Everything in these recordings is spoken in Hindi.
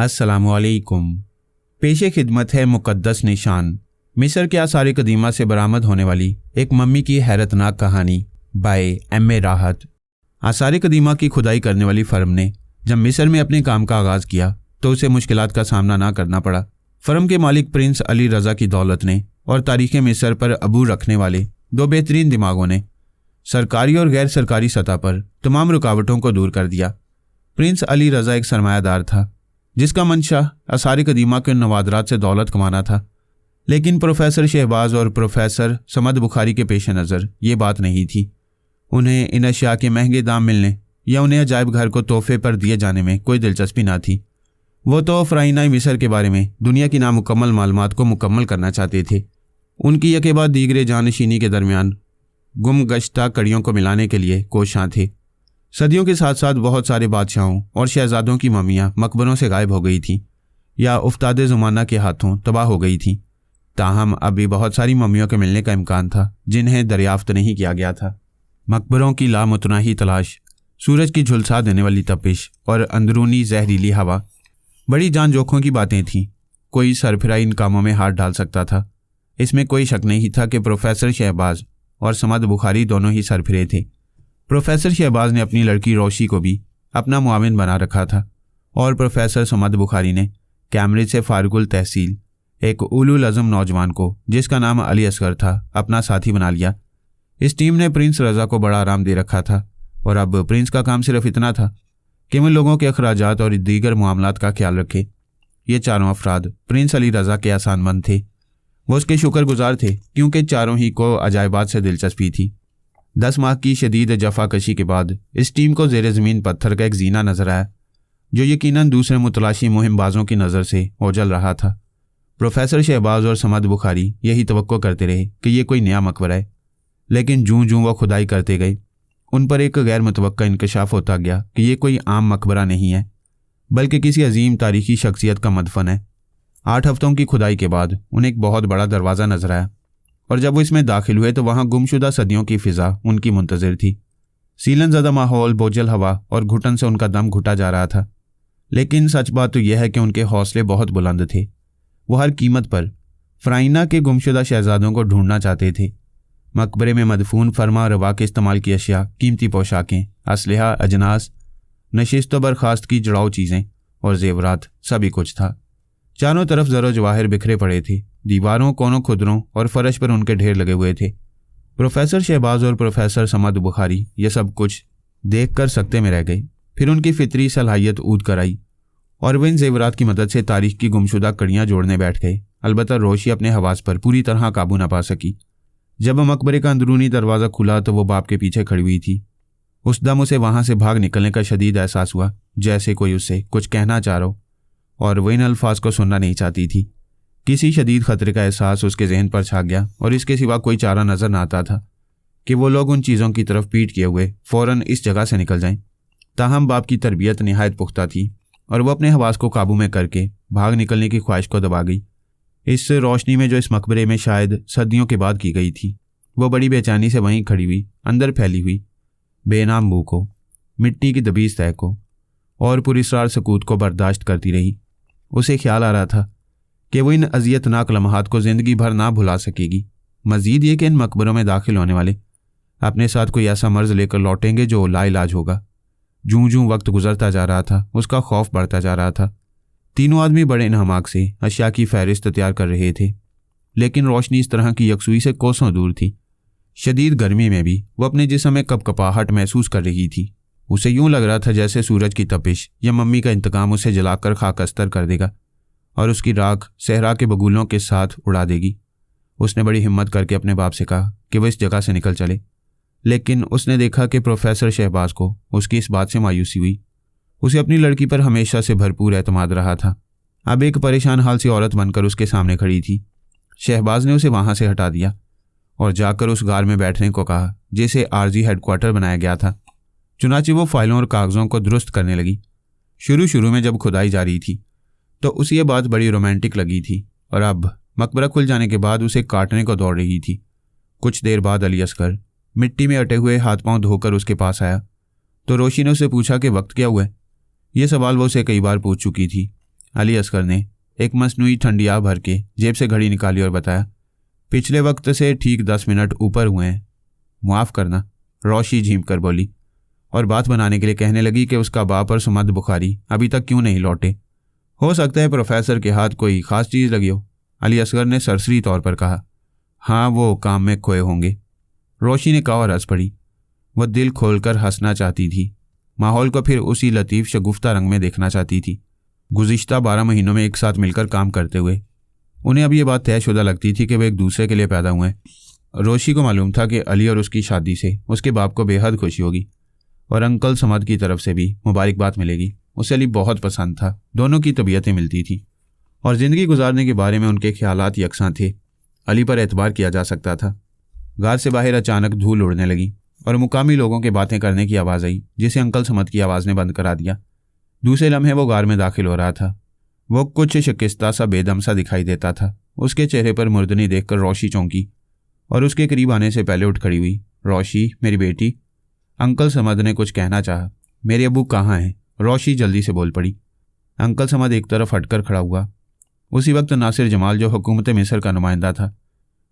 अस्सलामुअलैकुम। पेशे खिदमत है मुक़द्दस निशान। मिस्र के आसार कदीमा से बरामद होने वाली एक मम्मी की हैरतनाक कहानी बाय एम ए राहत। आसार कदीमा की खुदाई करने वाली फर्म ने जब मिस्र में अपने काम का आगाज़ किया तो उसे मुश्किलात का सामना ना करना पड़ा। फर्म के मालिक प्रिंस अली रज़ा की दौलत ने और तारीख़ मिस्र पर अबूर रखने वाले दो बेहतरीन दिमागों ने सरकारी और गैर सरकारी सतह पर तमाम रुकावटों को दूर कर दिया। प्रिंस अली रज़ा एक सरमायादार था जिसका मंशा आसार कदीमा के नवादरात से दौलत कमाना था, लेकिन प्रोफेसर शहबाज और प्रोफेसर समद बुखारी के पेश नज़र ये बात नहीं थी। उन्हें इन अशिया के महंगे दाम मिलने या उन्हें अजायब घर को तोहफे पर दिए जाने में कोई दिलचस्पी ना थी। वो तो फ़राइना मिस्र के बारे में दुनिया की नामुकम्मल मालूमात को मुकम्मल करना चाहते थे। उनकी यके बाद दीगरे जानशीनी के दरमियान गुम गश्ता कड़ियों को मिलाने के लिए कोशां थे। सदियों के साथ साथ बहुत सारे बादशाहों और शहजादों की मम्मियाँ मकबरों से गायब हो गई थीं या उफ्तादे ज़माना के हाथों तबाह हो गई थीं। ताहम अभी बहुत सारी मम्मियों के मिलने का इम्कान था जिन्हें दरियाफ्त नहीं किया गया था। मकबरों की लामुतनाही तलाश, सूरज की झुलसा देने वाली तपिश और अंदरूनी जहरीली हवा बड़ी जान जोखों की बातें थीं। कोई सरफिरा इन कामों में हाथ डाल सकता था। इसमें कोई शक नहीं था कि प्रोफेसर शहबाज और समद बुखारी दोनों ही सरफिरे थे। प्रोफेसर शहबाज ने अपनी लड़की रोशी को भी अपना मुआविन बना रखा था और प्रोफेसर समद बुखारी ने कैम्ब्रिज से फारुकुल तहसील एक उलुल अज़म नौजवान को, जिसका नाम अली असगर था, अपना साथी बना लिया। इस टीम ने प्रिंस रज़ा को बड़ा आराम दे रखा था और अब प्रिंस का काम सिर्फ इतना था कि वह लोगों के अखराजात और दीगर मामलात का ख्याल रखे। ये चारों अफराद प्रिंस अली रज़ा के आसानमंद थे। वो उसके शुक्रगुजार थे क्योंकि चारों ही को अजायबात से दिलचस्पी थी। 10 माह की शदीद जफाकशी के बाद इस टीम को ज़ेरे ज़मीन पत्थर का एक जीना नजर आया जो यकीनन दूसरे मुतलाशी मुहिमबाजों की नज़र से ओझल रहा था। प्रोफेसर शहबाज और समद बुखारी यही तवक्को करते रहे कि ये कोई नया मकबरा है, लेकिन जूं जूं वो खुदाई करते गए उन पर एक गैर मुतवक्का इंकशाफ होता गया कि ये कोई आम मकबरा नहीं है बल्कि किसी अजीम तारीखी शख्सियत का मदफन है। 8 हफ्तों की खुदाई के बाद उन्हें एक बहुत बड़ा दरवाज़ा नजर आया और जब वो इसमें दाखिल हुए तो वहाँ गुमशुदा सदियों की फ़िज़ा उनकी मुंतज़िर थी। सीलन ज़दा माहौल, बोझल हवा और घुटन से उनका दम घुटा जा रहा था, लेकिन सच बात तो यह है कि उनके हौसले बहुत बुलंद थे। वो हर कीमत पर फ़राइना के गुमशुदा शहजादों को ढूंढना चाहते थे। मकबरे में मदफून फरमा रवा के इस्तेमाल की अशिया, कीमती पोशाकें, असलहा, अजनास, नशिस्त व बर्खास्त की जड़ाऊ चीज़ें और जेवरात, सभी कुछ था। चारों तरफ ज़रो जवाहिर बिखरे पड़े थे। दीवारों, कोनों, खुदरों और फर्श पर उनके ढेर लगे हुए थे। प्रोफेसर शहबाज और प्रोफेसर समद बुखारी ये सब कुछ देख कर सकते में रह गए। फिर उनकी फितरी सलाहियत ऊद कर आई और वे इन जेवरात की मदद से तारीख की गुमशुदा कड़ियाँ जोड़ने बैठ गए। अलबत्ता रोशी अपने हवास पर पूरी तरह काबू न पा सकी। जब मकबरे का अंदरूनी दरवाज़ा खुला तो वो बाप के पीछे खड़ी हुई थी। उस दम उसे वहाँ से भाग निकलने का शदीद एहसास हुआ, जैसे कोई उससे कुछ कहना चाह रहा और वह इन अल्फाज को सुनना नहीं चाहती थी। किसी शदीद खतरे का एहसास उसके जहन पर छा गया और इसके सिवा कोई चारा नजर न आता था कि वो लोग उन चीज़ों की तरफ पीठ किए हुए फ़ौरन इस जगह से निकल जाएं। ताहम बाप की तरबियत निहायत पुख्ता थी और वह अपने हवास को काबू में करके भाग निकलने की ख्वाहिश को दबा गई। इस रोशनी में जो इस मकबरे में शायद सदियों के बाद की गई थी, वो बड़ी बेचैनी से वहीं खड़ी हुई, अंदर फैली हुई बेनाम बू को, मिट्टी की दबीज तय को और पुरस्रार सकूत को बर्दाश्त करती रही। उसे ख्याल आ रहा था कि वो इन अजियतनाक लम्हात को ज़िंदगी भर ना भुला सकेगी। मज़ीद ये कि इन मकबरों में दाखिल होने वाले अपने साथ कोई ऐसा मर्ज़ लेकर लौटेंगे जो लाइलाज होगा। जूं जूं वक्त गुजरता जा रहा था उसका खौफ बढ़ता जा रहा था। तीनों आदमी बड़े इन्हमाक से अशिया की फहरिस्त तैयार कर रहे थे, लेकिन रोशनी इस तरह की यकसुई से कोसों दूर थी। शदीद गर्मी में भी वो अपने जिस्म में कपकपाहट महसूस कर रही थी। उसे यूं लग रहा था जैसे सूरज की तपिश या मम्मी का इंतकाम उसे जलाकर खाकस्तर कर देगा और उसकी राख सहरा के बगुलों के साथ उड़ा देगी। उसने बड़ी हिम्मत करके अपने बाप से कहा कि वह इस जगह से निकल चले, लेकिन उसने देखा कि प्रोफेसर शहबाज को उसकी इस बात से मायूसी हुई। उसे अपनी लड़की पर हमेशा से भरपूर एतमाद रहा था। अब एक परेशान हाल सी औरत बनकर उसके सामने खड़ी थी। शहबाज ने उसे वहाँ से हटा दिया और जाकर उस गार में बैठने को कहा जिसे आरजी हेडक्वार्टर बनाया गया था। चुनांचे वो फाइलों और कागज़ों को दुरुस्त करने लगी। शुरू में जब खुदाई जारी थी तो उसे ये बात बड़ी रोमांटिक लगी थी और अब मकबरा खुल जाने के बाद उसे काटने को दौड़ रही थी। कुछ देर बाद अली असगर मिट्टी में अटे हुए हाथ पांव धोकर उसके पास आया तो रोशी ने उससे पूछा कि वक्त क्या हुआ है। ये सवाल वो उसे कई बार पूछ चुकी थी, अली असगर ने एक मसनूई ठंडिया भर के जेब से घड़ी निकाली और बताया, पिछले वक्त से ठीक 10 मिनट ऊपर हुए हैं। माफ़ करना, रोशी झीम कर बोली और बात बनाने के लिए कहने लगी कि उसका बाप और सुमद बुखारी अभी तक क्यों नहीं लौटे। हो सकता है प्रोफेसर के हाथ कोई ख़ास चीज़ लगी हो, अली असगर ने सरसरी तौर पर कहा। हाँ, वो काम में खोए होंगे, रोशी ने कहा और हंस पड़ी। वह दिल खोलकर हंसना चाहती थी, माहौल को फिर उसी लतीफ़ शगुफ्ता रंग में देखना चाहती थी। गुज़िश्ता 12 महीनों में एक साथ मिलकर काम करते हुए उन्हें अब ये बात तयशुदा लगती थी कि वे एक दूसरे के लिए पैदा हुए हैं। रोशी को मालूम था कि अली और उसकी शादी से उसके बाप को बेहद खुशी होगी और अंकल समद की तरफ से भी मुबारकबाद मिलेगी। उसे अली बहुत पसंद था, दोनों की तबीयतें मिलती थी और ज़िंदगी गुजारने के बारे में उनके ख्यालात यकसां थे। अली पर एतबार किया जा सकता था। गार से बाहर अचानक धूल उड़ने लगी और मुकामी लोगों के बातें करने की आवाज़ आई, जिसे अंकल समद की आवाज़ ने बंद करा दिया। दूसरे लम्हे वो गार में दाखिल हो रहा था। वो कुछ शिकस्ता सा बेदम सा दिखाई देता था। उसके चेहरे पर मुर्दनी देखकर रोशी चौंकी और उसके करीब आने से पहले उठ खड़ी हुई। रोशी, मेरी बेटी। अंकल समद ने कुछ कहना चाहा। मेरे अबू कहाँ हैं? रोशी जल्दी से बोल पड़ी। अंकल समद एक तरफ हटकर खड़ा हुआ। उसी वक्त नासिर जमाल, जो हुकूमत मिस्र का नुमाइंदा था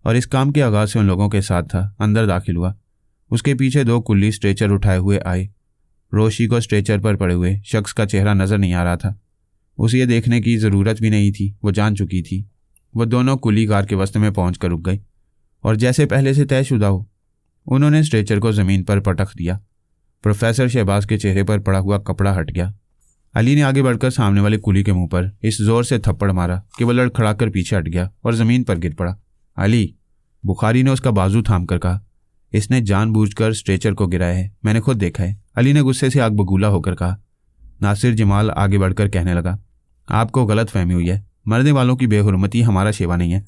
और इस काम के आगाज़ से उन लोगों के साथ था, अंदर दाखिल हुआ। उसके पीछे 2 कुल्ली स्ट्रेचर उठाए हुए आए। रोशी को स्ट्रेचर पर पड़े हुए शख्स का चेहरा नज़र नहीं आ रहा था। उसे ये देखने की ज़रूरत भी नहीं थी, वो जान चुकी थी। वो दोनों कुली कार के वस्त में पहुँच कर रुक गई और जैसे पहले से तयशुदा हो उन्होंने स्ट्रेचर को ज़मीन पर पटक दिया। प्रोफेसर शहबाज के चेहरे पर पड़ा हुआ कपड़ा हट गया। अली ने आगे बढ़कर सामने वाले कुली के मुंह पर इस जोर से थप्पड़ मारा कि वह लड़खड़ाकर पीछे हट गया और ज़मीन पर गिर पड़ा। अली, बुखारी ने उसका बाजू थाम कर कहा, इसने जानबूझकर स्ट्रेचर को गिराया है, मैंने खुद देखा है। अली ने गुस्से से आग बगूला होकर कहा। नासिर जमाल आगे बढ़कर कहने लगा, आपको गलत फहमी हुई है, मरने वालों की बेहुरमती हमारा शेवा नहीं है।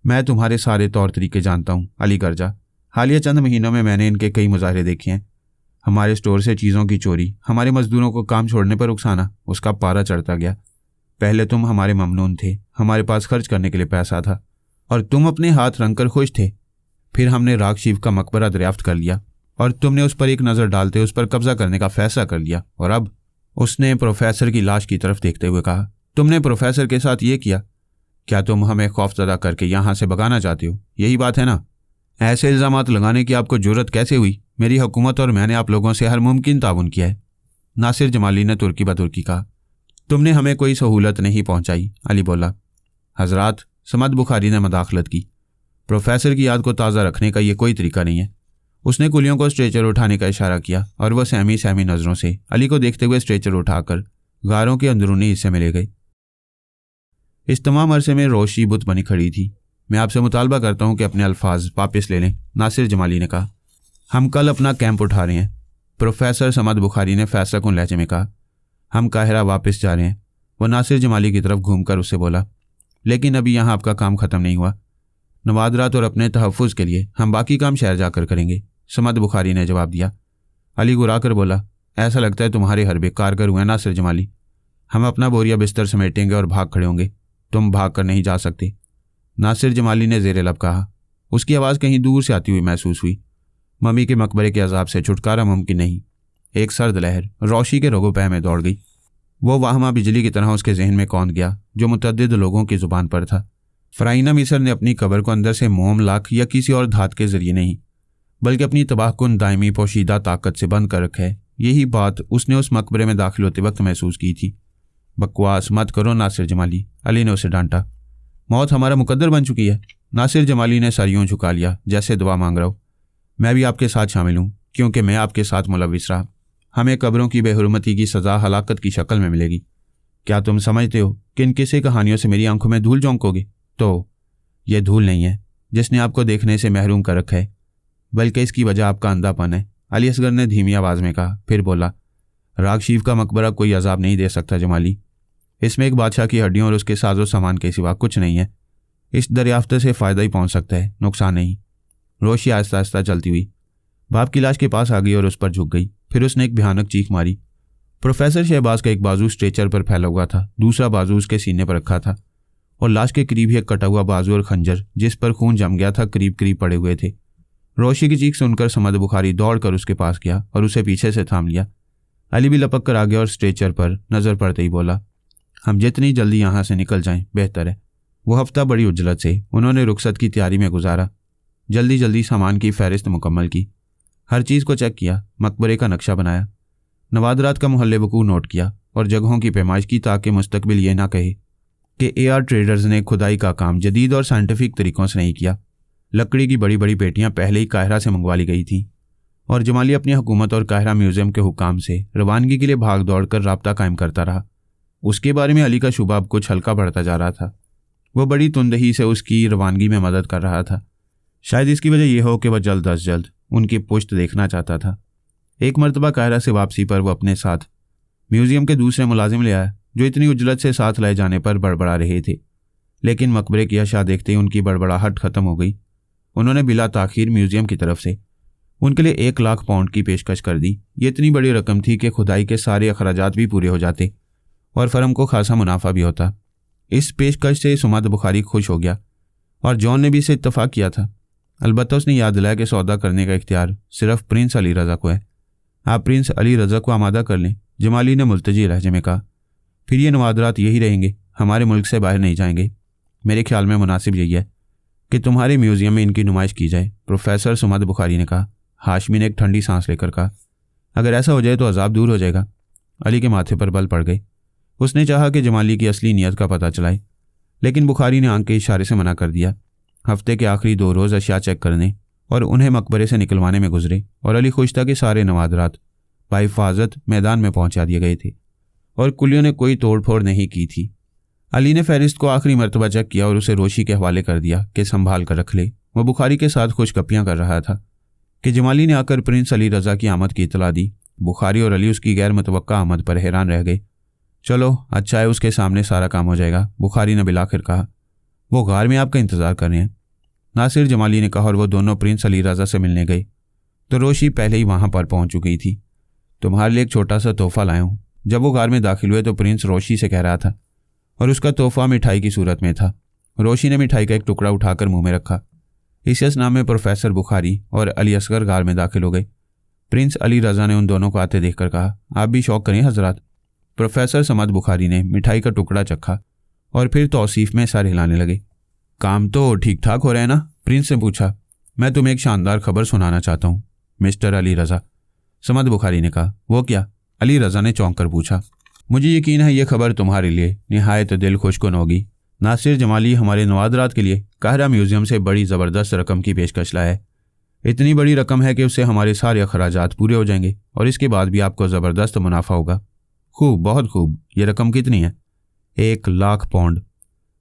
मैं तुम्हारे सारे तौर तरीके जानता हूँ अली गर्जा। हालिया चंद महीनों में मैंने इनके कई मुजाहरे देखे हैं। हमारे स्टोर से चीज़ों की चोरी, हमारे मजदूरों को काम छोड़ने पर उकसाना, उसका पारा चढ़ता गया। पहले तुम हमारे ममनून थे, हमारे पास खर्च करने के लिए पैसा था और तुम अपने हाथ रंग कर खुश थे। फिर हमने राग शिव का मकबरा दरियाफ्त कर लिया और तुमने उस पर एक नज़र डालते उस पर कब्जा करने का फैसला कर लिया। और अब, उसने प्रोफेसर की लाश की तरफ देखते हुए कहा, तुमने प्रोफेसर के साथ ये किया। क्या तुम हमें खौफजदा करके यहाँ से भगाना चाहते हो? यही बात है ना? ऐसे इल्ज़ामात लगाने की आपको जुर्रत कैसे हुई? मेरी हुकूमत और मैंने आप लोगों से हर मुमकिन ताउन किया है। नासिर जमाली ने तुर्की बतुर्की कहा। तुमने हमें कोई सहूलत नहीं पहुंचाई, अली बोला। हजरात, समद बुखारी ने मदाखलत की, प्रोफेसर की याद को ताज़ा रखने का ये कोई तरीका नहीं है। उसने कुलियों को स्ट्रेचर उठाने का इशारा किया और वह सहमी सहमी नज़रों से अली को देखते हुए स्ट्रेचर उठाकर गारों के अंदरूनी हिस्से में ले गई। इस तमाम अरसे में रोशी बुत बनी खड़ी थी। मैं आपसे मुतालबा करता हूँ कि अपने अल्फाज वापस ले लें, नासिर जमाली ने कहा। हम कल अपना कैंप उठा रहे हैं, प्रोफेसर समद बुखारी ने फैसला कुन लहजे में कहा। हम काहिरा वापस जा रहे हैं, वह नासिर जमाली की तरफ घूमकर उससे बोला। लेकिन अभी यहाँ आपका काम ख़त्म नहीं हुआ। नवादरात और अपने तहफ़्फ़ुज़ के लिए हम बाकी काम शहर जाकर करेंगे, समद बुखारी ने जवाब दिया। अली गुरा कर बोला, ऐसा लगता है तुम्हारे हरबे कारगर हुए नासिर जमाली। हम अपना बोरिया बिस्तर समेटेंगे और भाग खड़े होंगे। तुम भाग कर नहीं जा सकते, नासिर जमाली ने ज़ेरे लब कहा। उसकी आवाज़ कहीं दूर से आती हुई महसूस हुई। मम्मी के मकबरे के अजाब से छुटकारा मुमकिन नहीं। एक सर्द लहर रोशी के रोगों पैर में दौड़ गई। वो वाहमा बिजली की तरह उसके जहन में कौंध गया, जो मुतअद्दिद लोगों की ज़ुबान पर था। फ़राइना मिस्र ने अपनी कब्र को अंदर से मोम लाख या किसी और धात के ज़रिए नहीं, बल्कि अपनी तबाहकुन दायमी पोशीदा ताकत से बंद कर रखा है। यही बात उसने उस मकबरे में दाखिल होते वक्त महसूस की थी। बकवास मत करो नासिर जमाली, अली ने उसे डांटा। मौत हमारा मुकद्दर बन चुकी है। नासिर जमाली ने सर यूं झुका लिया जैसे दुआ मांग रहा हो। मैं भी आपके साथ शामिल हूँ, क्योंकि मैं आपके साथ मुलविस रहा। हमें कब्रों की बेहुरमती की सज़ा हलाकत की शक्ल में मिलेगी। क्या तुम समझते हो कि इन किसी कहानियों से मेरी आंखों में धूल झोंकोगे? तो यह धूल नहीं है जिसने आपको देखने से महरूम कर रखा है, बल्कि इसकी वजह आपका अंधापन है, अली असगर ने धीमी आवाज़ में कहा। फिर बोला, राग शिव का मकबरा कोई अजाब नहीं दे सकता जमाली। इसमें एक बादशाह की हड्डियों और उसके साजो सामान के सिवा कुछ नहीं है। इस दरियाफ्त से फ़ायदा ही पहुंच सकता है, नुकसान नहीं। रोशी आहिस्ता आहिस्ता चलती हुई बाप की लाश के पास आ गई और उस पर झुक गई। फिर उसने एक भयानक चीख मारी। प्रोफेसर शहबाज का एक बाजू स्ट्रेचर पर फैला हुआ था, दूसरा बाजू उसके सीने पर रखा था और लाश के करीब ही एक कटा हुआ बाजू और खंजर, जिस पर खून जम गया था, करीब करीब पड़े हुए थे। रोशी की चीख सुनकर समद बुखारी दौड़कर उसके पास गया और उसे पीछे से थाम लिया। अली भी लपक कर आ गया और स्ट्रेचर पर नज़र पड़ते ही बोला, हम जितनी जल्दी यहाँ से निकल जाएं बेहतर है। वो हफ्ता बड़ी उजलत से उन्होंने रुखसत की तैयारी में गुजारा। जल्दी जल्दी सामान की फहरिस्त मुकम्मल की, हर चीज़ को चेक किया, मकबरे का नक्शा बनाया, नवादरात का मोहल्ले वकू नोट किया और जगहों की पैमाइश की ताकि मुस्तकबिल ये ना कहे कि AR ट्रेडर्स ने खुदाई का काम जदीद और साइंटिफिक तरीक़ों से नहीं किया। लकड़ी की बड़ी बड़ी पेटियाँ पहले ही काहिरा से मंगवा ली गई थीं और जमाली अपनी हुकूमत और काहिरा म्यूज़ियम के हुकाम से रवानगी के लिए भाग दौड़ कर राब्ता कायम करता रहा। उसके बारे में अली का शुबा अब कुछ हल्का बढ़ता जा रहा था। वह बड़ी तुंदही से उसकी रवानगी में मदद कर रहा था। शायद इसकी वजह यह हो कि वह जल्द अज जल्द उनकी पुश्त देखना चाहता था। एक मरतबा काहिरा से वापसी पर वह अपने साथ म्यूज़ियम के दूसरे मुलाजिम ले आया जो इतनी उजलत से साथ लाए जाने पर बड़बड़ा रहे थे, लेकिन मकबरे की अशा देखते ही उनकी बड़बड़ाहट ख़त्म हो गई। उन्होंने बिला ताखीर म्यूज़ियम की तरफ से उनके लिए 1 लाख पाउंड की पेशकश कर दी। ये इतनी बड़ी रकम थी कि खुदाई के सारे अखराजात भी पूरे हो जाते और फर्म को खासा मुनाफा भी होता। इस पेशकश से सुमद बुखारी खुश हो गया और जॉन ने भी इसे इत्तफाक किया था। अलबत्ता उसने याद दिलाया कि सौदा करने का इख्तियार सिर्फ प्रिंस अली रज़ा को है। आप प्रिंस अली रज़ा को आमादा कर लें। जमाली ने मुल्तजी लहजे में कहा, फिर ये नवादरात यही रहेंगे, हमारे मुल्क से बाहर नहीं जाएंगे। मेरे ख्याल में मुनासिब यही है कि तुम्हारे म्यूज़ियम में इनकी नुमाइश की जाए, प्रोफेसर सुमद बुखारी ने कहा। हाशमी ने एक ठंडी सांस लेकर कहा, अगर ऐसा हो जाए तो अजाब दूर हो जाएगा। अली के माथे पर बल पड़ गए। उसने चाहा कि जमाली की असली नीयत का पता चलाए, लेकिन बुखारी ने आंख के इशारे से मना कर दिया। हफ्ते के आखिरी 2 रोज़ अशिया चेक करने और उन्हें मकबरे से निकलवाने में गुजरे और अली खुश था कि सारे नवादरात बाहिफाजत मैदान में पहुंचा दिए गए थे और कुलियों ने कोई तोड़ फोड़ नहीं की थी। अली ने फहरिस्त को आखिरी मरतबा चेक किया और उसे रोशी के हवाले कर दिया कि संभाल कर रख ले। वह बुखारी के साथ खुशगपियाँ कर रहा था कि जमाली ने आकर प्रिंस अली रज़ा की आमद की इतला दी। बुखारी और अली उसकी गैर मुतवक्का आमद पर हैरान रह गए। चलो अच्छा है, उसके सामने सारा काम हो जाएगा, बुखारी ने बिलाखिर कहा। वो गार में आपका इंतज़ार कर रहे हैं, नासिर जमाली ने कहा और वो दोनों प्रिंस अली रज़ा से मिलने गए तो रोशी पहले ही वहाँ पर पहुँच चुकी थी। तुम्हारे लिए एक छोटा सा तोहफा लाया हूँ। जब वो गार में दाखिल हुए तो प्रिंस रोशी से कह रहा था और उसका तोहफा मिठाई की सूरत में था। रोशी ने मिठाई का एक टुकड़ा उठाकर मुंह में रखा। इस असना में प्रोफेसर बुखारी और अली असगर गार में दाखिल हो गए। प्रिंस अली रज़ा ने उन दोनों को आते देखकर कहा, आप भी शौक करें हजरात। प्रोफेसर समद बुखारी ने मिठाई का टुकड़ा चखा और फिर तौसीफ में सर हिलाने लगे। काम तो ठीक ठाक हो रहा है ना? प्रिंस ने पूछा। मैं तुम्हें एक शानदार खबर सुनाना चाहता हूँ मिस्टर अली रज़ा, समद बुखारी ने कहा। वो क्या? अली रज़ा ने चौंक कर पूछा। मुझे यकीन है ये खबर तुम्हारे लिए निहायत दिल खुशकुन होगी। नासिर जमाली हमारे नवादरात के लिए काहिरा म्यूज़ियम से बड़ी ज़बरदस्त रकम की पेशकश लाया है। इतनी बड़ी रकम है कि उससे हमारे सारे अखराजात पूरे हो जाएंगे और इसके बाद भी आपको ज़बरदस्त मुनाफा होगा। खूब, बहुत खूब। ये रकम कितनी है? 1 लाख पाउंड,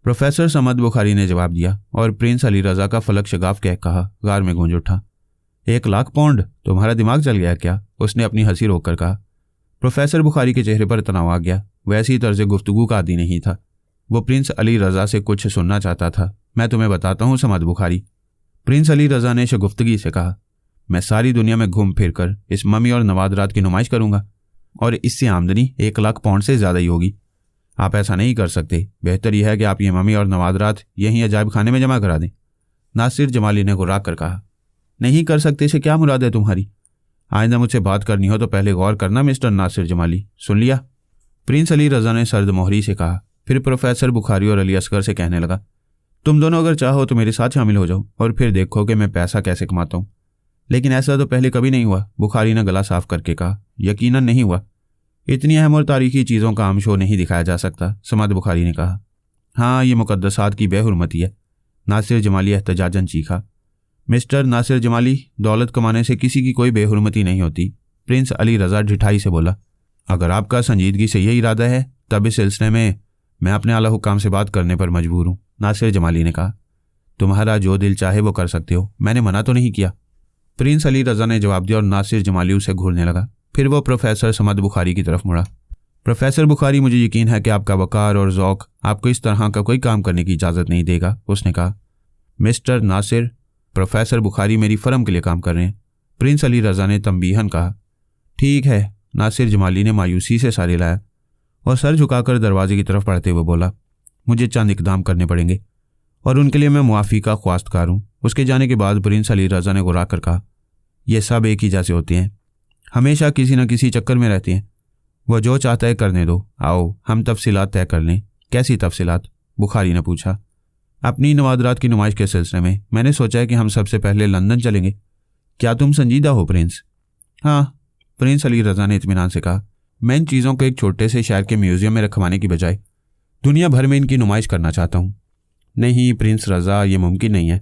प्रोफेसर समद बुखारी ने जवाब दिया और प्रिंस अली रज़ा का फलक शगाफ कह कहा गार में गूंज उठा। 1 लाख पाउंड? तुम्हारा दिमाग चल गया क्या? उसने अपनी हंसी रोककर कहा। प्रोफेसर बुखारी के चेहरे पर तनाव आ गया। वैसी तर्ज गुफ्तगू का आदी नहीं था। वो प्रिंस अली रज़ा से कुछ सुनना चाहता था। मैं तुम्हें बताता हूँ समद बुखारी, प्रिंस अली रज़ा ने शगुफ्तगी से कहा। मैं सारी दुनिया में घूम फिर कर इस ममी और नवादरात की नुमाइश करूँगा और इससे आमदनी 1 लाख पाउंड से ज़्यादा ही होगी। आप ऐसा नहीं कर सकते। बेहतर यह है कि आप ये ममी और नवादरात यहीं अजायब खाने में जमा करा दें, नासिर जमाली ने गुर्रा कर कहा। नहीं कर सकते से क्या मुराद है तुम्हारी? आइंदा मुझसे बात करनी हो तो पहले गौर करना मिस्टर नासिर जमाली, सुन लिया? प्रिंस अली रज़ा ने सर्द मोहरी से कहा। फिर प्रोफेसर बुखारी और अली असगर से कहने लगा, तुम दोनों अगर चाहो तो मेरे साथ शामिल हो जाओ और फिर देखो कि मैं पैसा कैसे कमाता हूँ। लेकिन ऐसा तो पहले कभी नहीं हुआ, बुखारी ने गला साफ करके कहा। यकीनन नहीं हुआ। इतनी अहम और तारीखी चीज़ों का आम शो नहीं दिखाया जा सकता, समद बुखारी ने कहा। हाँ, ये मुकद्दसात की बेहुरमती है, नासिर जमाली एहतजाजन चीखा। मिस्टर नासिर जमाली, दौलत कमाने से किसी की कोई बेहुरमती नहीं होती, प्रिंस अली रज़ा ढिठाई से बोला। अगर आपका संजीदगी से यही इरादा है तब इस सिलसिले में मैं अपने आला हुक्काम से बात करने पर मजबूर हूँ, नासिर जमाली ने कहा। तुम्हारा जो दिल चाहे वो कर सकते हो, मैंने मना तो नहीं किया, प्रिंस अली रज़ा ने जवाब दिया और नासिर जमाली उसे घूरने लगा। फिर वो प्रोफेसर समद बुखारी की तरफ मुड़ा। प्रोफेसर बुखारी, मुझे यकीन है कि आपका वकार और ज़ौक़ आपको इस तरह का कोई काम करने की इजाज़त नहीं देगा, उसने कहा। मिस्टर नासिर, प्रोफेसर बुखारी मेरी फर्म के लिए काम कर रहे हैं, प्रिंस अली रज़ा ने तंबीहन कहा। ठीक है, नासिर जमाली ने मायूसी से सारे लाया और सर झुकाकर दरवाजे की तरफ बढ़ते हुए बोला, मुझे चंद इकदाम करने पड़ेंगे और उनके लिए मैं मुआफ़ी का ख्वास्तकार हूँ। उसके जाने के बाद प्रिंस अली रज़ा ने गुर्रा कर कहा, यह सब एक ही जैसे होते हैं, हमेशा किसी न किसी चक्कर में रहते हैं। वो जो चाहता है करने दो, आओ हम तफसीलात तय कर लें। कैसी तफसीलात? बुखारी ने पूछा। अपनी नवादरात की नुमाइश के सिलसिले में मैंने सोचा है कि हम सबसे पहले लंदन चलेंगे। क्या तुम संजीदा हो प्रिंस? हाँ, प्रिंस अली रज़ा ने इत्मीनान से कहा। मैं इन चीज़ों को एक छोटे से शहर के म्यूज़ियम में रखवाने की बजाय दुनिया भर में इनकी नुमाइश करना चाहता हूँ। नहीं प्रिंस रज़ा, ये मुमकिन नहीं है।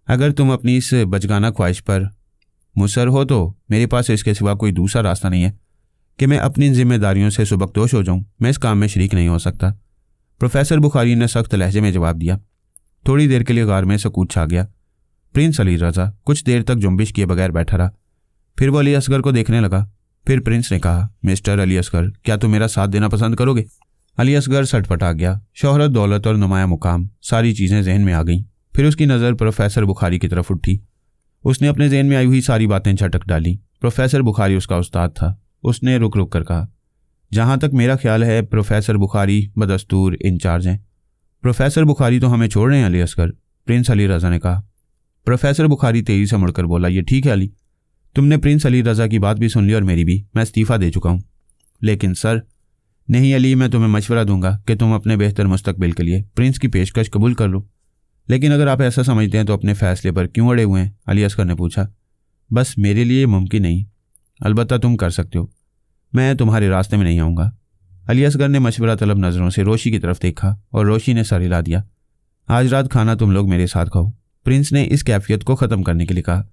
अगर तुम अपनी इस बचगाना ख्वाहिश पर मुसर हो तो मेरे पास इसके सिवा कोई दूसरा रास्ता नहीं है कि मैं अपनी जिम्मेदारियों से सुबकदोश हो जाऊं। मैं इस काम में शरीक नहीं हो सकता। प्रोफेसर बुखारी ने सख्त लहजे में जवाब दिया। थोड़ी देर के लिए गार में सकूत छा गया। प्रिंस अली रज़ा कुछ देर तक जुम्बिश किए बगैर बैठा रहा। फिर वो अली असगर को देखने लगा। फिर प्रिंस ने कहा, मिस्टर अली असगर, क्या तुम मेरा साथ देना पसंद करोगे? अली असगर सटपटा गया। शोहरत, दौलत और नुमाया मुकाम, सारी चीज़ें जहन में आ गईं। फिर उसकी नज़र प्रोफेसर बुखारी की तरफ उठी। उसने अपने जहन में आई हुई सारी बातें झटक डाली। प्रोफेसर बुखारी उसका उस्ताद था। उसने रुक रुक कर कहा, जहाँ तक मेरा ख्याल है प्रोफेसर बुखारी बदस्तूर इंचार्ज हैं। प्रोफेसर बुखारी तो हमें छोड़ रहे हैं अली असगर, प्रिंस अली रज़ा ने कहा। प्रोफेसर बुखारी तेजी से मुड़कर बोला, ये ठीक है अली, तुमने प्रिंस अली रज़ा की बात भी सुन ली और मेरी भी। मैं इस्तीफ़ा दे चुका हूँ। लेकिन सर। नहीं अली, मैं तुम्हें मशवरा दूंगा कि तुम अपने बेहतर मुस्तकबिल के लिए प्रिंस की पेशकश कबूल कर लो। लेकिन अगर आप ऐसा समझते हैं तो अपने फ़ैसले पर क्यों अड़े हुए हैं? अली असगर ने पूछा। बस मेरे लिए मुमकिन नहीं। अलबत्ता तुम कर सकते हो। मैं तुम्हारे रास्ते में नहीं आऊँगा। अली असगर ने मशवरा तलब नज़रों से रोशी की तरफ देखा और रोशी ने सर हिला दिया। आज रात खाना तुम लोग मेरे साथ खाओ, प्रिंस ने इस कैफियत को ख़त्म करने के लिए कहा।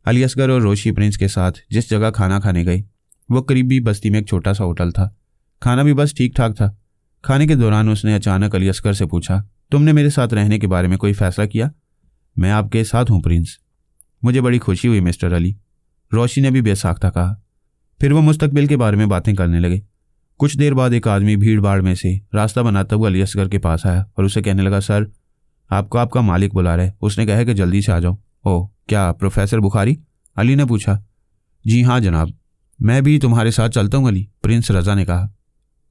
अली असगर और रोशी प्रिंस के साथ जिस जगह खाना खाने गए वो करीबी बस्ती में एक छोटा सा होटल था। खाना भी बस ठीक ठाक था। खाने के दौरान उसने अचानक अली असगर से पूछा, तुमने मेरे साथ रहने के बारे में कोई फ़ैसला किया? मैं आपके साथ हूँ प्रिंस। मुझे बड़ी खुशी हुई मिस्टर अली, रोशी ने भी बेसाख्ता कहा। फिर वो मुस्तकबिल के बारे में बातें करने लगे। कुछ देर बाद एक आदमी भीड़ भाड़ में से रास्ता बनाता हुआ अली असगर के पास आया और उसे कहने लगा, सर आपको आपका मालिक बुला रहा है। उसने कहा कि जल्दी से आ जाओ। ओह, क्या प्रोफेसर बुखारी? अली ने पूछा। जी हाँ जनाब, मैं भी तुम्हारे साथ चलता हूँ अली, प्रिंस रज़ा ने कहा।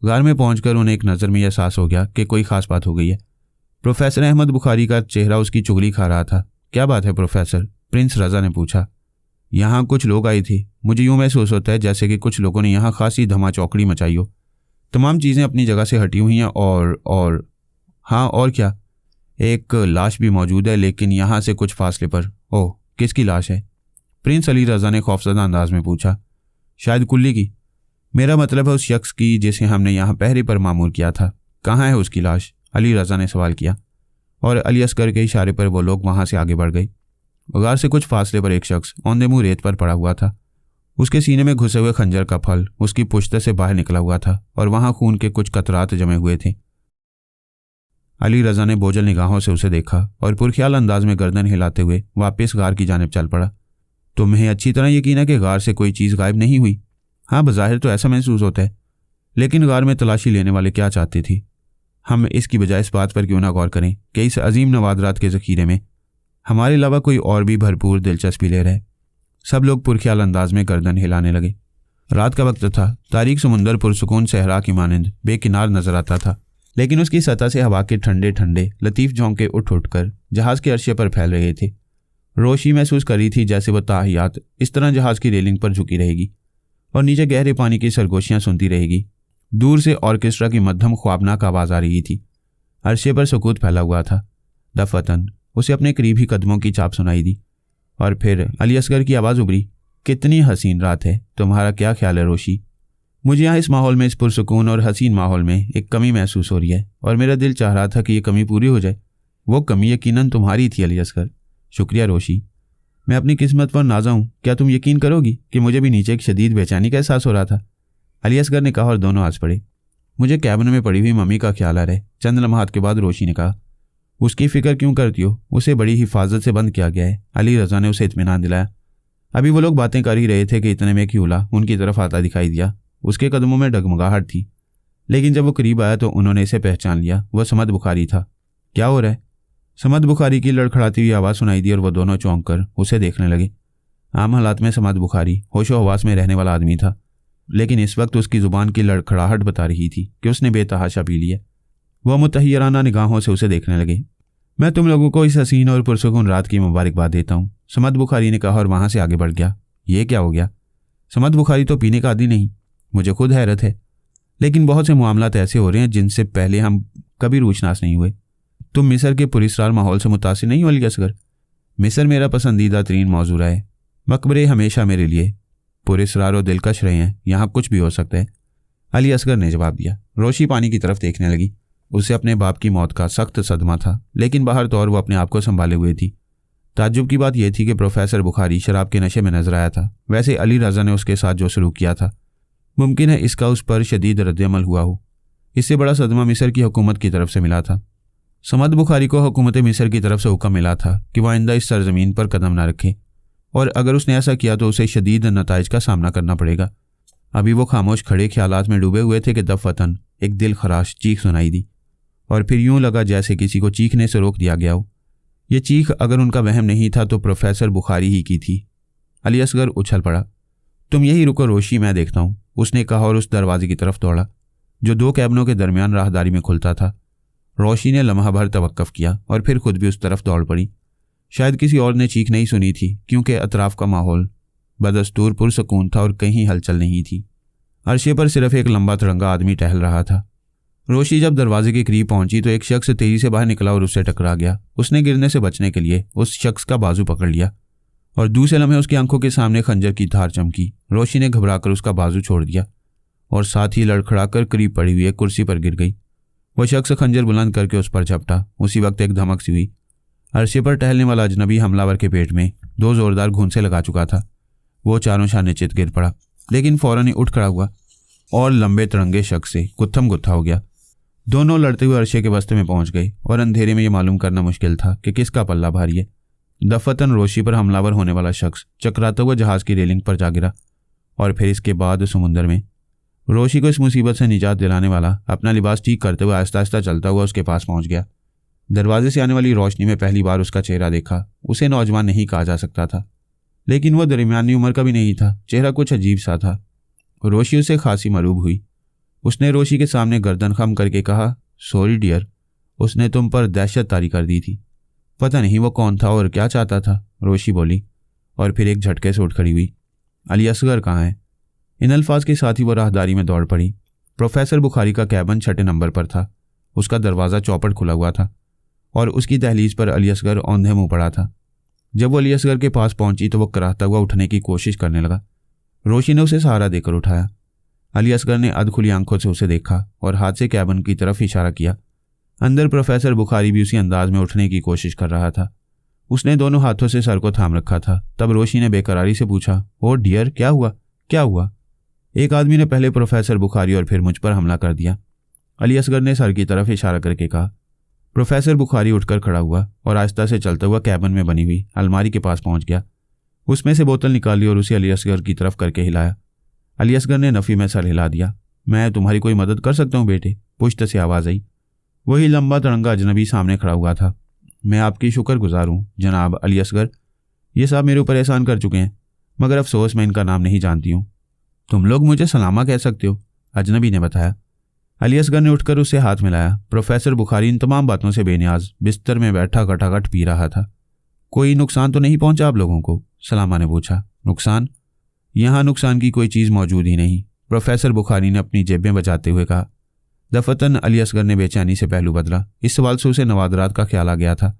गार में पहुंचकर उन्हें एक नज़र में यह एहसास हो गया कि कोई ख़ास बात हो गई है। प्रोफेसर अहमद बुखारी का चेहरा उसकी चुगली खा रहा था। क्या बात है प्रोफेसर? प्रिंस रज़ा ने पूछा। यहाँ कुछ लोग आए थे। मुझे यूँ महसूस होता है जैसे कि कुछ लोगों ने यहाँ खासी धमा चौकड़ी मचाई हो। तमाम चीज़ें अपनी जगह से हटी हुई हैं और हाँ, और क्या, एक लाश भी मौजूद है, लेकिन यहाँ से कुछ फासले पर। ओह, किसकी लाश है? प्रिंस अली रज़ा ने खौफजदा अंदाज में पूछा। शायद कुल्ली की। मेरा मतलब है उस शख्स की जिसे हमने यहाँ पहरे पर मामूर किया था। कहाँ है उसकी लाश? अली रज़ा ने सवाल किया और अली असगर के इशारे पर वो लोग वहाँ से आगे बढ़ गए। गार से कुछ फासले पर एक शख्स औंधे मुँह रेत पर पड़ा हुआ था। उसके सीने में घुसे हुए खंजर का फल उसकी पुश्त से बाहर निकला हुआ था और वहाँ खून के कुछ कतरात जमे हुए थे। अली रज़ा ने बोझल निगाहों से उसे देखा और पुरख्याल अंदाज में गर्दन हिलाते हुए वापस गार की जानिब चल पड़ा। तुम्हें अच्छी तरह यकीन है कि गार से कोई चीज़ गायब नहीं हुई? हाँ, बज़ाहिर तो ऐसा महसूस होता है, लेकिन गार में तलाशी लेने वाले क्या चाहते थे? हम इसकी बजाय इस बात पर क्यों ना गौर करें कि इस अजीम नवादरात के ज़ख़ीरे में हमारे अलावा कोई और भी भरपूर दिलचस्पी ले रहा है। सब लोग पुरख्याल अंदाज में गर्दन हिलाने लगे। रात का वक्त था। तारीक समुंदर पुरसुकून सहरा की मानंद बेकिनार नजर आता था, लेकिन उसकी सतह से हवा के ठंडे ठंडे लतीफ़ झोंके उठ उठकर जहाज़ के अर्शे पर फैल रहे थे। रोशी महसूस कर रही थी जैसे वह ताहियात इस तरह जहाज़ की रेलिंग पर झुकी रहेगी और नीचे गहरे पानी की सरगोशियाँ सुनती रहेगी। दूर से ऑर्केस्ट्रा की मध्यम ख्वाबनाक आवाज़ आ रही थी। अर्शे पर सुकूत फैला हुआ था। दफतन उसे अपने करीब ही कदमों की चाप सुनाई दी और फिर अली असगर की आवाज़ उभरी, कितनी हसीन रात है, तुम्हारा क्या ख्याल है रोशी? मुझे यहाँ इस माहौल में, इस पुरसुकून और हसीन माहौल में एक कमी महसूस हो रही है और मेरा दिल चाह रहा था कि ये कमी पूरी हो जाए। वो कमी यकीनन तुम्हारी थी अली असगर। शुक्रिया रोशी, मैं अपनी किस्मत पर नाज़ा हूँ। क्या तुम यकीन करोगी कि मुझे भी नीचे एक शदीद बेचैनी का एहसास हो रहा था? अली असगर ने कहा और दोनों हंस पड़े। मुझे कैबिन में पड़ी हुई मम्मी का ख्याल आ रहा है। चंद लम्हात के बाद रोशी ने कहा, उसकी फ़िक्र क्यों करती हो? उसे बड़ी हिफाजत से बंद किया गया है। अली रज़ा ने उसे इत्मीनान दिलाया। अभी वो लोग बातें कर ही रहे थे कि इतने में क्यूला उनकी तरफ आता दिखाई दिया। उसके कदमों में डगमगाहट थी, लेकिन जब वो करीब आया तो उन्होंने इसे पहचान लिया। वह समद बुखारी था। क्या हो रहा है? समद बुखारी की लड़खड़ाती हुई आवाज़ सुनाई दी और वह दोनों चौंक कर उसे देखने लगे। आम हालात में समद बुखारी होशो हवास में रहने वाला आदमी था, लेकिन इस वक्त उसकी ज़ुबान की लड़खड़ाहट बता रही थी कि उसने बेतहाशा पी लिया। वह मुतहय्यराना निगाहों से उसे देखने लगे। मैं तुम लोगों को इस हसीन और पुरसुकून रात की मुबारकबाद देता हूँ, समद बुखारी ने कहा और वहाँ से आगे बढ़ गया। ये क्या हो गया? समद बुखारी तो पीने का आदी नहीं। मुझे खुद हैरत है। लेकिन बहुत से मामलात ऐसे हो रहे हैं जिनसे पहले हम कभी रूचनास नहीं हुए। तुम मिस्र के पुरस्कार माहौल से मुतासिर नहीं हो अली असगर? मिस्र मेरा पसंदीदा तरीन मौजू रहा है। मकबरे हमेशा मेरे लिए पुरस्कार और दिलकश रहे हैं, यहाँ कुछ भी हो सकता है, अली असगर ने जवाब दिया। रोशी पानी की तरफ देखने लगी। उसे अपने बाप की मौत का सख्त सदमा था, लेकिन बाहर तौर वो अपने आप को संभाले हुए थी। ताज्जुब की बात यह थी कि प्रोफेसर बुखारी शराब के नशे में नजर आया था। वैसे अली रजा ने उसके साथ जो सलूक किया था, मुमकिन है इसका उस पर शदीद रद्दअमल हुआ हो। इससे बड़ा सदमा मिस्र की हुकूमत की तरफ से मिला था। समद बुखारी को हुकूमत मिस्र की तरफ से हुक्म मिला था कि वह आइंदा इस सरजमीन पर कदम न रखे, और अगर उसने ऐसा किया तो उसे शदीद नताइज का सामना करना पड़ेगा। अभी वो खामोश खड़े ख्यालात में डूबे हुए थे कि दफतन एक दिल खराश चीख सुनाई दी, और फिर यूं लगा जैसे किसी को चीखने से रोक दिया गया हो। ये चीख अगर उनका वहम नहीं था तो प्रोफेसर बुखारी ही की थी। अली असगर उछल पड़ा। तुम यही रुको रोशी, मैं देखता हूँ, उसने कहा और उस दरवाजे की तरफ दौड़ा जो 2 कैबिनों के दरमियान राहदारी में खुलता था। रोशी ने लम्हा भर तवक्कुफ किया और फिर खुद भी उस तरफ दौड़ पड़ी। शायद किसी और ने चीख नहीं सुनी थी, क्योंकि अतराफ का माहौल बदस्तूर पुरसकून था और कहीं हलचल नहीं थी। अर्शे पर सिर्फ एक लंबा तिरंगा आदमी टहल रहा था। रोशी जब दरवाजे के करीब पहुंची तो एक शख्स तेजी से बाहर निकला और उससे टकरा गया। उसने गिरने से बचने के लिए उस शख्स का बाजू पकड़ लिया और दूसरे लम्हे उसकी आंखों के सामने खंजर की धार चमकी। रोशी ने घबराकर उसका बाजू छोड़ दिया और साथ ही लड़खड़ाकर करीब पड़ी हुई एक कुर्सी पर गिर गई। वह शख्स खंजर बुलंद करके उस पर झपटा। उसी वक्त एक धमक सी हुई। अर्शे पर टहलने वाला अजनबी हमलावर के पेट में 2 जोरदार घूंसे लगा चुका था। वो चारों शाने चित गिर पड़ा, लेकिन फौरन ही उठ खड़ा हुआ और लंबे तिरंगे शख्स से गुत्थम गुत्था हो गया। दोनों लड़ते हुए अर्शे के बस्ते में पहुंच गए और अंधेरे में यह मालूम करना मुश्किल था कि किसका पल्ला भारी है। दफतन रोशी पर हमलावर होने वाला शख्स चकराता हुआ जहाज की रेलिंग पर जा गिरा और फिर इसके बाद समुंदर में। रोशी को इस मुसीबत से निजात दिलाने वाला अपना लिबास ठीक करते हुए आहिस्ता आहिस्ता चलता हुआ उसके पास पहुंच गया। दरवाजे से आने वाली रोशनी में पहली बार उसका चेहरा देखा। उसे नौजवान नहीं कहा जा सकता था, लेकिन वह दरमियानी उम्र का भी नहीं था। चेहरा कुछ अजीब सा था। रोशी उसे खासी मरूब हुई। उसने रोशी के सामने गर्दन खम करके कहा, सॉरी डियर, उसने तुम पर दहशत तारी कर दी थी। पता नहीं वो कौन था और क्या चाहता था, रोशी बोली और फिर एक झटके से उठ खड़ी हुई। अली असगर कहाँ है? इन अल्फाज के साथ ही वो राहदारी में दौड़ पड़ी। प्रोफेसर बुखारी का कैबिन 6 नंबर पर था। उसका दरवाज़ा चौपट खुला हुआ था और उसकी दहलीज पर अली असगर औंधे मुंह पड़ा था। जब वो अली असगर के पास पहुंची तो वह कराहता हुआ उठने की कोशिश करने लगा। रोशी ने उसे सहारा देकर उठाया। अली असगर ने अधखुली आंखों से उसे देखा और हाथ से कैबिन की तरफ इशारा किया। अंदर प्रोफेसर बुखारी भी उसी अंदाज में उठने की कोशिश कर रहा था। उसने दोनों हाथों से सर को थाम रखा था। तब रोशी ने बेकरारी से पूछा, ओ डियर, क्या हुआ, क्या हुआ? एक आदमी ने पहले प्रोफेसर बुखारी और फिर मुझ पर हमला कर दिया, अली असगर ने सर की तरफ इशारा करके कहा। प्रोफेसर बुखारी उठकर खड़ा हुआ और आहिस्ता से चलता हुआ कैबिन में बनी हुई अलमारी के पास पहुंच गया। उसमें से बोतल निकाली और उसे अली असगर की तरफ करके हिलाया। अली असगर ने नफ़ी में सर हिला दिया। मैं तुम्हारी कोई मदद कर सकता हूँ बेटे? पुश्त से आवाज़ आई। वही लंबा तिरंगा अजनबी सामने खड़ा हुआ था। मैं आपकी शुक्रगुजार हूँ जनाब अली असगर। ये साहब मेरे ऊपर एहसान कर चुके हैं, मगर अफसोस मैं इनका नाम नहीं जानती हूँ। तुम लोग मुझे सलामा कह सकते हो, अजनबी ने बताया। अली असगर ने उठकर उसे हाथ मिलाया। प्रोफेसर बुखारी इन तमाम बातों से बेनियाज बिस्तर में बैठा घटाघट पी रहा था। कोई नुकसान तो नहीं पहुंचा आप लोगों को? सलामा ने पूछा। नुकसान? यहाँ नुकसान की कोई चीज़ मौजूद ही नहीं, प्रोफेसर बुखारी ने अपनी जेबें बचाते हुए कहा। दफतन अली असगर ने बेचैनी से पहलू बदला। इस सवाल से उसे नवादरात का ख्याल आ गया था।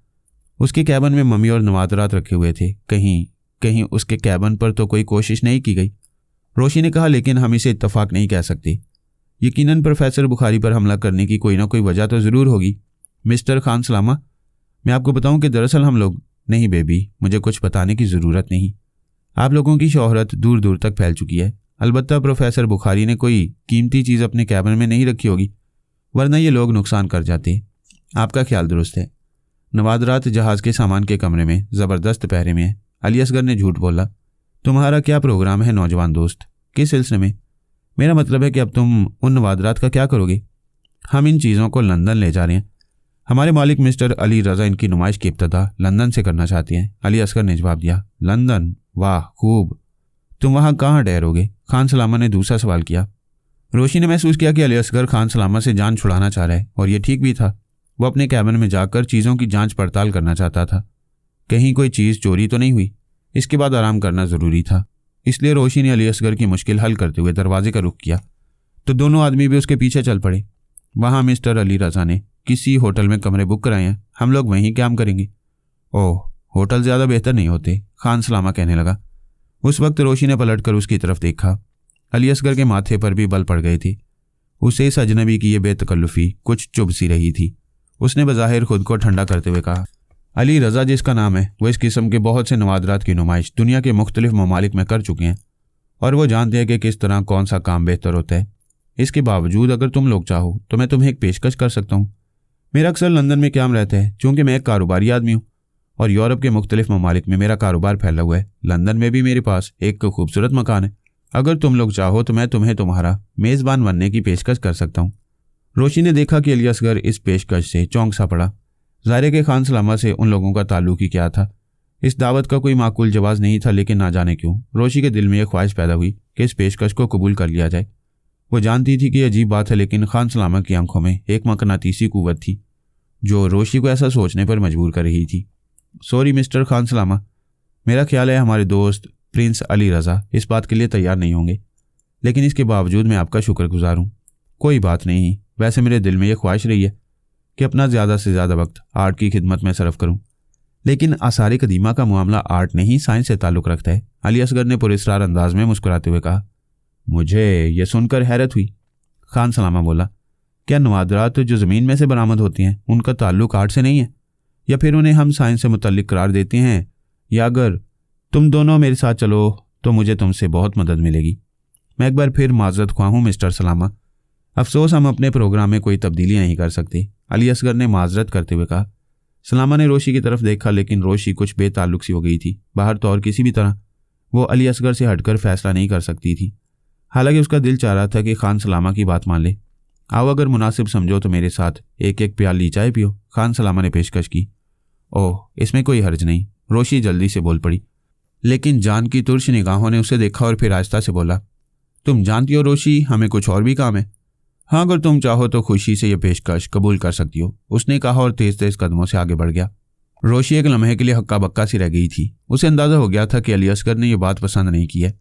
उसके कैबिन में मम्मी और नवादरात रखे हुए थे। कहीं उसके कैबिन पर तो कोई कोशिश नहीं की गई, रोशी ने कहा। लेकिन हम इसे इत्तफाक नहीं कह सकते। यकीनन प्रोफेसर बुखारी पर हमला करने की कोई ना कोई वजह तो ज़रूर होगी। मिस्टर खान सलामा, मैं आपको बताऊं कि दरअसल हम लोग... नहीं बेबी, मुझे कुछ बताने की ज़रूरत नहीं। आप लोगों की शोहरत दूर दूर तक फैल चुकी है। अलबत्ता प्रोफेसर बुखारी ने कोई कीमती चीज़ अपने कैबिन में नहीं रखी होगी, वरना ये लोग नुकसान कर जाते। आपका ख्याल दुरुस्त है। नवादरात जहाज़ के सामान के कमरे में ज़बरदस्त पहरे में है। अली असगर ने झूठ बोला। तुम्हारा क्या प्रोग्राम है नौजवान दोस्त? किस सिलसिले में? मेरा मतलब है कि अब तुम उन नवादरात का क्या करोगे? हम इन चीज़ों को लंदन ले जा रहे हैं। हमारे मालिक मिस्टर अली रज़ा इनकी नुमाइश की इब्तिदा लंदन से करना चाहते हैं, अली असगर ने जवाब दिया। लंदन? वाह खूब। तुम वहाँ कहाँ ठहरोगे? खान सलामा ने दूसरा सवाल किया। रोशी ने महसूस किया कि अली असगर खान सलामा से जान छुड़ाना चाह रहा है, और ये ठीक भी था। वो अपने कैबिन में जाकर चीज़ों की जांच पड़ताल करना चाहता था। कहीं कोई चीज़ चोरी तो नहीं हुई। इसके बाद आराम करना ज़रूरी था। इसलिए रोशी ने अली असगर की मुश्किल हल करते हुए दरवाजे का रुख किया। तो दोनों आदमी भी उसके पीछे चल पड़े। वहाँ मिस्टर अली रज़ा ने किसी होटल में कमरे बुक कराए हैं, हम लोग वहीं काम करेंगे। ओह, होटल ज़्यादा बेहतर नहीं होते, खान सलामा कहने लगा। उस वक्त रोशी ने पलटकर उसकी तरफ देखा। अली असगर के माथे पर भी बल पड़ गए थे। उसे इस अजनबी की ये बेतकल्लुफ़ी कुछ चुभ सी रही थी। उसने बज़ाहिर खुद को ठंडा करते हुए कहा, अली रज़ा जिसका नाम है वो इस किस्म के बहुत से नवादरात की नुमाइश दुनिया के मुख्तलिफ ममालिक में कर चुके हैं और वो जानते हैं कि किस तरह कौन सा काम बेहतर होता है। इसके बावजूद अगर तुम लोग चाहो तो मैं तुम्हें एक पेशकश कर सकता हूँ। मेरा अक्सर लंदन में क्याम रहता है, चूँकि मैं एक कारोबारी आदमी हूँ और यूरोप के मुख्तलिफ ममालिक में मेरा कारोबार फैला हुआ है। लंदन में भी मेरे पास एक खूबसूरत मकान है। अगर तुम लोग चाहो तो मैं तुम्हें तुम्हारा मेज़बान बनने की पेशकश कर सकता हूँ। रोशी ने देखा कि अली असगर इस पेशकश से चौंक सा पड़ा। ज़ाहिर के खान सलामा से उन लोगों का ताल्लुक ही क्या था। इस दावत का कोई माकूल जवाब नहीं था, लेकिन ना जाने क्यों रोशी के दिल में यह ख्वाहिश पैदा हुई कि इस पेशकश को कबूल कर लिया जाए। वो जानती थी कि अजीब बात है, लेकिन खान सलामा की आंखों में एक मकनातीसी कुव्वत थी जो रोशी को ऐसा सोचने पर मजबूर कर रही थी। सॉरी मिस्टर खान सलामा, मेरा ख्याल है हमारे दोस्त प्रिंस अली रज़ा इस बात के लिए तैयार नहीं होंगे, लेकिन इसके बावजूद मैं आपका शुक्रगुजार हूँ। कोई बात नहीं, वैसे मेरे दिल में यह ख्वाहिश रही है कि अपना ज़्यादा से ज़्यादा वक्त आर्ट की खिदमत में सरफ करूँ, लेकिन आसार कदीमा का मामला आर्ट नहीं साइंस से ताल्लुक़ रखता है। अली असगर ने पुरस्कार अंदाज में मुस्कुराते हुए कहा। मुझे यह सुनकर हैरत हुई। खान सलामा बोला, क्या नवादरात जो ज़मीन में से बरामद होती हैं उनका ताल्लुक़ आर्ट से नहीं है, या फिर उन्हें हम साइंस से मुतल्लिक़ करार देते हैं, या अगर तुम दोनों मेरे साथ चलो तो मुझे तुमसे बहुत मदद मिलेगी। मैं एक बार फिर माजरत ख्वाह हूँ मिस्टर सलामा, अफसोस हम अपने प्रोग्राम में कोई तब्दीली नहीं कर सकते, अली असगर ने माजरत करते हुए कहा। सलामा ने रोशी की तरफ देखा, लेकिन रोशी कुछ बेताल्लुक सी हो गई थी। बाहर तो और किसी भी तरह वो अली असगर से हटकर फैसला नहीं कर सकती थी। हालांकि उसका दिल चाह रहा था कि खान सलामा की बात मान ले। आओ, अगर मुनासिब समझो तो मेरे साथ एक एक प्याली चाय पियो, खान सलामा ने पेशकश की। ओह, इसमें कोई हर्ज नहीं, रोशी जल्दी से बोल पड़ी, लेकिन जान की तुर्श निगाहों ने उसे देखा और फिर आहिस्ता से बोला, तुम जानती हो रोशी, हमें कुछ और भी काम है। हाँ, अगर तुम चाहो तो खुशी से यह पेशकश कबूल कर सकती हो, उसने कहा और तेज तेज कदमों से आगे बढ़ गया। रोशी एक लम्हे के लिए हक्का बक्का सी रह गई थी। उसे अंदाजा हो गया था कि अली असगर ने यह बात पसंद नहीं की है,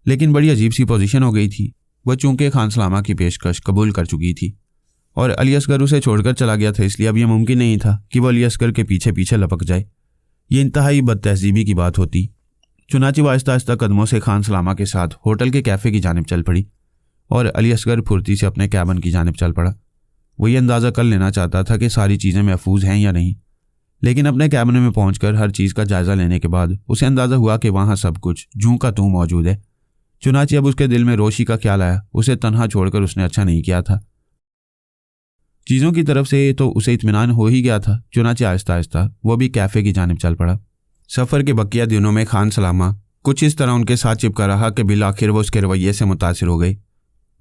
लेकिन बड़ी अजीब सी पोजीशन हो गई थी। वह चूंकि खान सलामा की पेशकश कबूल कर चुकी थी और अली असगर उसे छोड़कर चला गया था, इसलिए अब यह मुमकिन नहीं था कि वह अली असगर के पीछे पीछे लपक जाए। ये इंतहाई बदतहजीबी की बात होती। चुनांचे वह आहिस्ता आहिस्ता कदमों से खान सलामा के साथ होटल के कैफ़े की जानिब चल पड़ी और अली असगर फुर्ती से अपने कैबिन की जानिब चल पड़ा। वो ये अंदाज़ा कर लेना चाहता था कि सारी चीज़ें महफूज हैं या नहीं, लेकिन अपने कैबिन में पहुंचकर हर चीज़ का जायज़ा लेने के बाद उसे अंदाज़ा हुआ कि वहाँ सब कुछ जूं का तूं मौजूद है। चुनांचे अब उसके दिल में रोशी का ख्याल आया। उसे तन्हा छोड़कर उसने अच्छा नहीं किया था। चीज़ों की तरफ से तो उसे इत्मीनान हो ही गया था। चुनांचे आहिस्ता आहिस्ता वो भी कैफ़े की जानिब चल पड़ा। सफ़र के बकिया दिनों में खान सलामा कुछ इस तरह उनके साथ चिपका रहा कि बिल आखिर वो उसके रवैये से मुतासिर हो गई।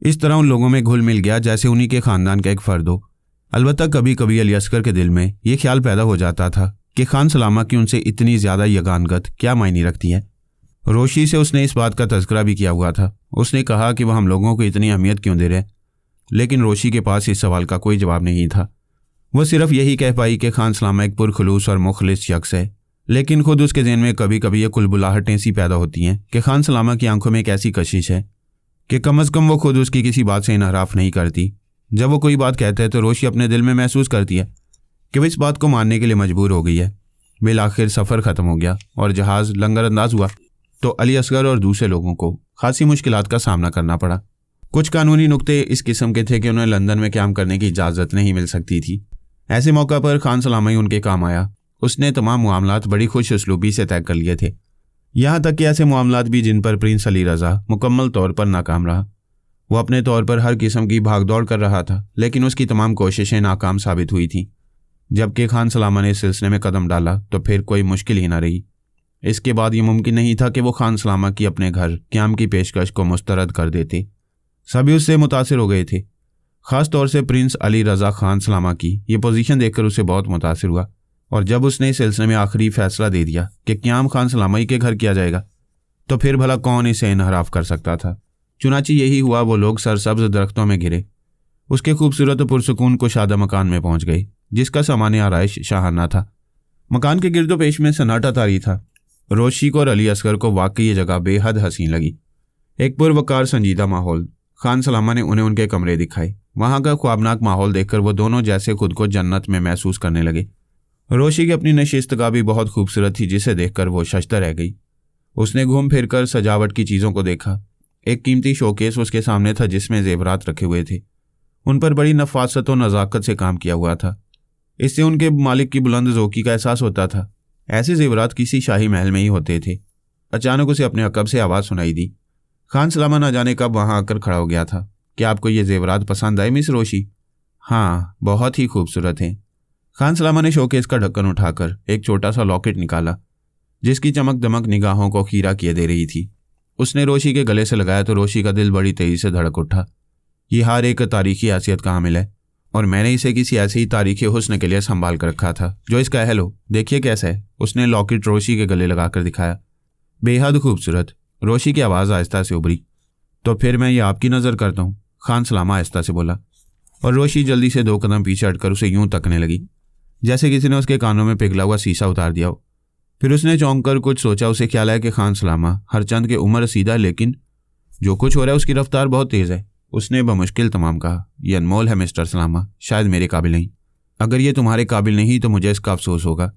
इस तरह उन लोगों में घुल मिल गया जैसे उन्हीं के ख़ानदान का एक फ़र्द हो। अलबत्ता कभी कभी अली असगर के दिल में ये ख्याल पैदा हो जाता था कि खान सलामा की उनसे इतनी ज़्यादा यगानगत क्या मायने रखती है। रोशी से उसने इस बात का तज़किरा भी किया हुआ था। उसने कहा कि वह हम लोगों को इतनी अहमियत क्यों दे रहे, लेकिन रोशी के पास इस सवाल का कोई जवाब नहीं था। वह सिर्फ यही कह पाई कि खान सलामा एक पुरखलूस और मुखलिस शख्स है, लेकिन खुद उसके ज़हन में कभी कभी ये कुलबुलाहटें सी पैदा होती हैं कि खान सलामा की आंखों में एक ऐसी कशिश है कि कम अज़ कम वो खुद उसकी किसी बात से इनहराफ नहीं करती। जब वो कोई बात कहते हैं तो रोशी अपने दिल में महसूस करती है कि वह इस बात को मानने के लिए मजबूर हो गई है। बिल आखिर सफ़र ख़त्म हो गया और जहाज़ लंगर अंदाज हुआ तो अली असगर और दूसरे लोगों को खासी मुश्किलात का सामना करना पड़ा। कुछ कानूनी नुक्ते इस किस्म के थे कि उन्हें लंदन में काम करने की इजाज़त नहीं मिल सकती थी। ऐसे मौका पर खान सलामा ही उनके काम आया। उसने तमाम मामलात बड़ी खुश उसलूबी से तय कर लिए थे, यहाँ तक कि ऐसे मामलात भी जिन पर प्रिंस अली रज़ा मुकम्मल तौर पर नाकाम रहा। वो अपने तौर पर हर किस्म की भागदौड़ कर रहा था, लेकिन उसकी तमाम कोशिशें नाकाम साबित हुई थीं। जबकि खान सलामा ने इस सिलसिले में कदम डाला तो फिर कोई मुश्किल ही ना रही। इसके बाद ये मुमकिन नहीं था कि वो खान सलामा की अपने घर क़याम की पेशकश को मुस्तरद कर देते। सभी उससे मुतासिर हो गए थे। ख़ास तौर से प्रिंस अली रज़ा खान सलामा की ये पोजीशन देखकर उसे बहुत मुतासिर हुआ और जब उसने इस सिलसिले में आखिरी फैसला दे दिया कि क़याम खान सलामा ही के घर किया जाएगा तो फिर भला कौन इसे इनहराफ कर सकता था। चुनांचे यही हुआ। वो लोग सरसब्ज दरख्तों में घिरे उसके खूबसूरत पुरसकून कुशादा मकान में पहुंच गए, जिसका सामान आराइश शाहाना था। मकान के गिरदो पेश में सन्नाटा तारी था। रोशी को और अली असगर को वाकई ये जगह बेहद हसीन लगी। एक पुरवकार संजीदा माहौल। खान सलामा ने उन्हें उनके कमरे दिखाए। वहां का ख्वाबनाक माहौल देखकर वो दोनों जैसे खुद को जन्नत में महसूस करने लगे। रोशी की अपनी नशिस्तगाह भी बहुत खूबसूरत थी, जिसे देखकर वो शशदा रह गई। उसने घूम फिर कर सजावट की चीज़ों को देखा। एक कीमती शोकेस उसके सामने था जिसमें जेवरात रखे हुए थे। उन पर बड़ी नफासत और नज़ाकत से काम किया हुआ था। इससे उनके मालिक की बुलंद ज़ौकी का एहसास होता था। ऐसे जेवरात किसी शाही महल में ही होते थे। अचानक उसे अपने अकब से आवाज़ सुनाई दी। खान सलामा न जाने कब वहां आकर खड़ा हो गया था। क्या आपको ये जेवरात पसंद आए मिस रोशी? हाँ, बहुत ही खूबसूरत हैं। खान सलामा ने शोकेस का ढक्कन उठाकर एक छोटा सा लॉकेट निकाला, जिसकी चमक दमक निगाहों को खीरा किए दे रही थी। उसने रोशी के गले से लगाया तो रोशी का दिल बड़ी तेजी से धड़क उठा। ये हार एक तारीखी हैसियत का हामिल है और मैंने इसे किसी ऐसे ही तारीखी हुस्न के लिए संभाल कर रखा था जो इसका अहल हो। देखिए कैसा है। उसने लॉकेट रोशी के गले लगाकर दिखाया। बेहद खूबसूरत। रोशी की आवाज़ आहिस्ता से उभरी। तो फिर मैं ये आपकी नज़र करता हूँ, खान सलामा आहिस्ता से बोला। और रोशी जल्दी से 2 कदम पीछे हटकर उसे यूं तकने लगी जैसे किसी ने उसके कानों में पिघला हुआ शीशा उतार दिया हो। फिर उसने चौंक कर कुछ सोचा। उसे ख्याल आया कि खान सलामा हरचंद के उम्र रसीदा, लेकिन जो कुछ हो रहा है उसकी रफ्तार बहुत तेज़ है। उसने बमुश्किल तमाम कहा, यह अनमोल है मिस्टर सलामा, शायद मेरे काबिल नहीं। अगर ये तुम्हारे काबिल नहीं तो मुझे इसका अफसोस होगा।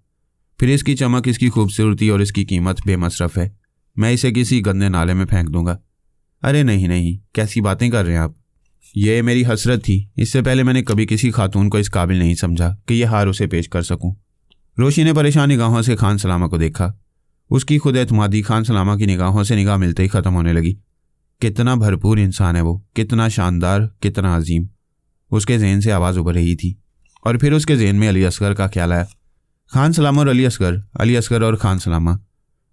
फिर इसकी चमक, इसकी खूबसूरती और इसकी कीमत बेमसरफ है। मैं इसे किसी गंदे नाले में फेंक दूंगा। अरे नहीं नहीं, कैसी बातें कर रहे हैं आप। ये मेरी हसरत थी। इससे पहले मैंने कभी किसी खातून को इस काबिल नहीं समझा कि यह हार उसे पेश कर सकूं। रोशी ने परेशान निगाहों से खान सलामा को देखा। उसकी खुद एतमादी खान सलामा की निगाहों से निगाह मिलते ही ख़त्म होने लगी। कितना भरपूर इंसान है वो, कितना शानदार, कितना अजीम। उसके जहन से आवाज़ उभर रही थी और फिर उसके जहन में अली असगर का ख्याल आया। खान सलामा और अली असगर और खान सलामा,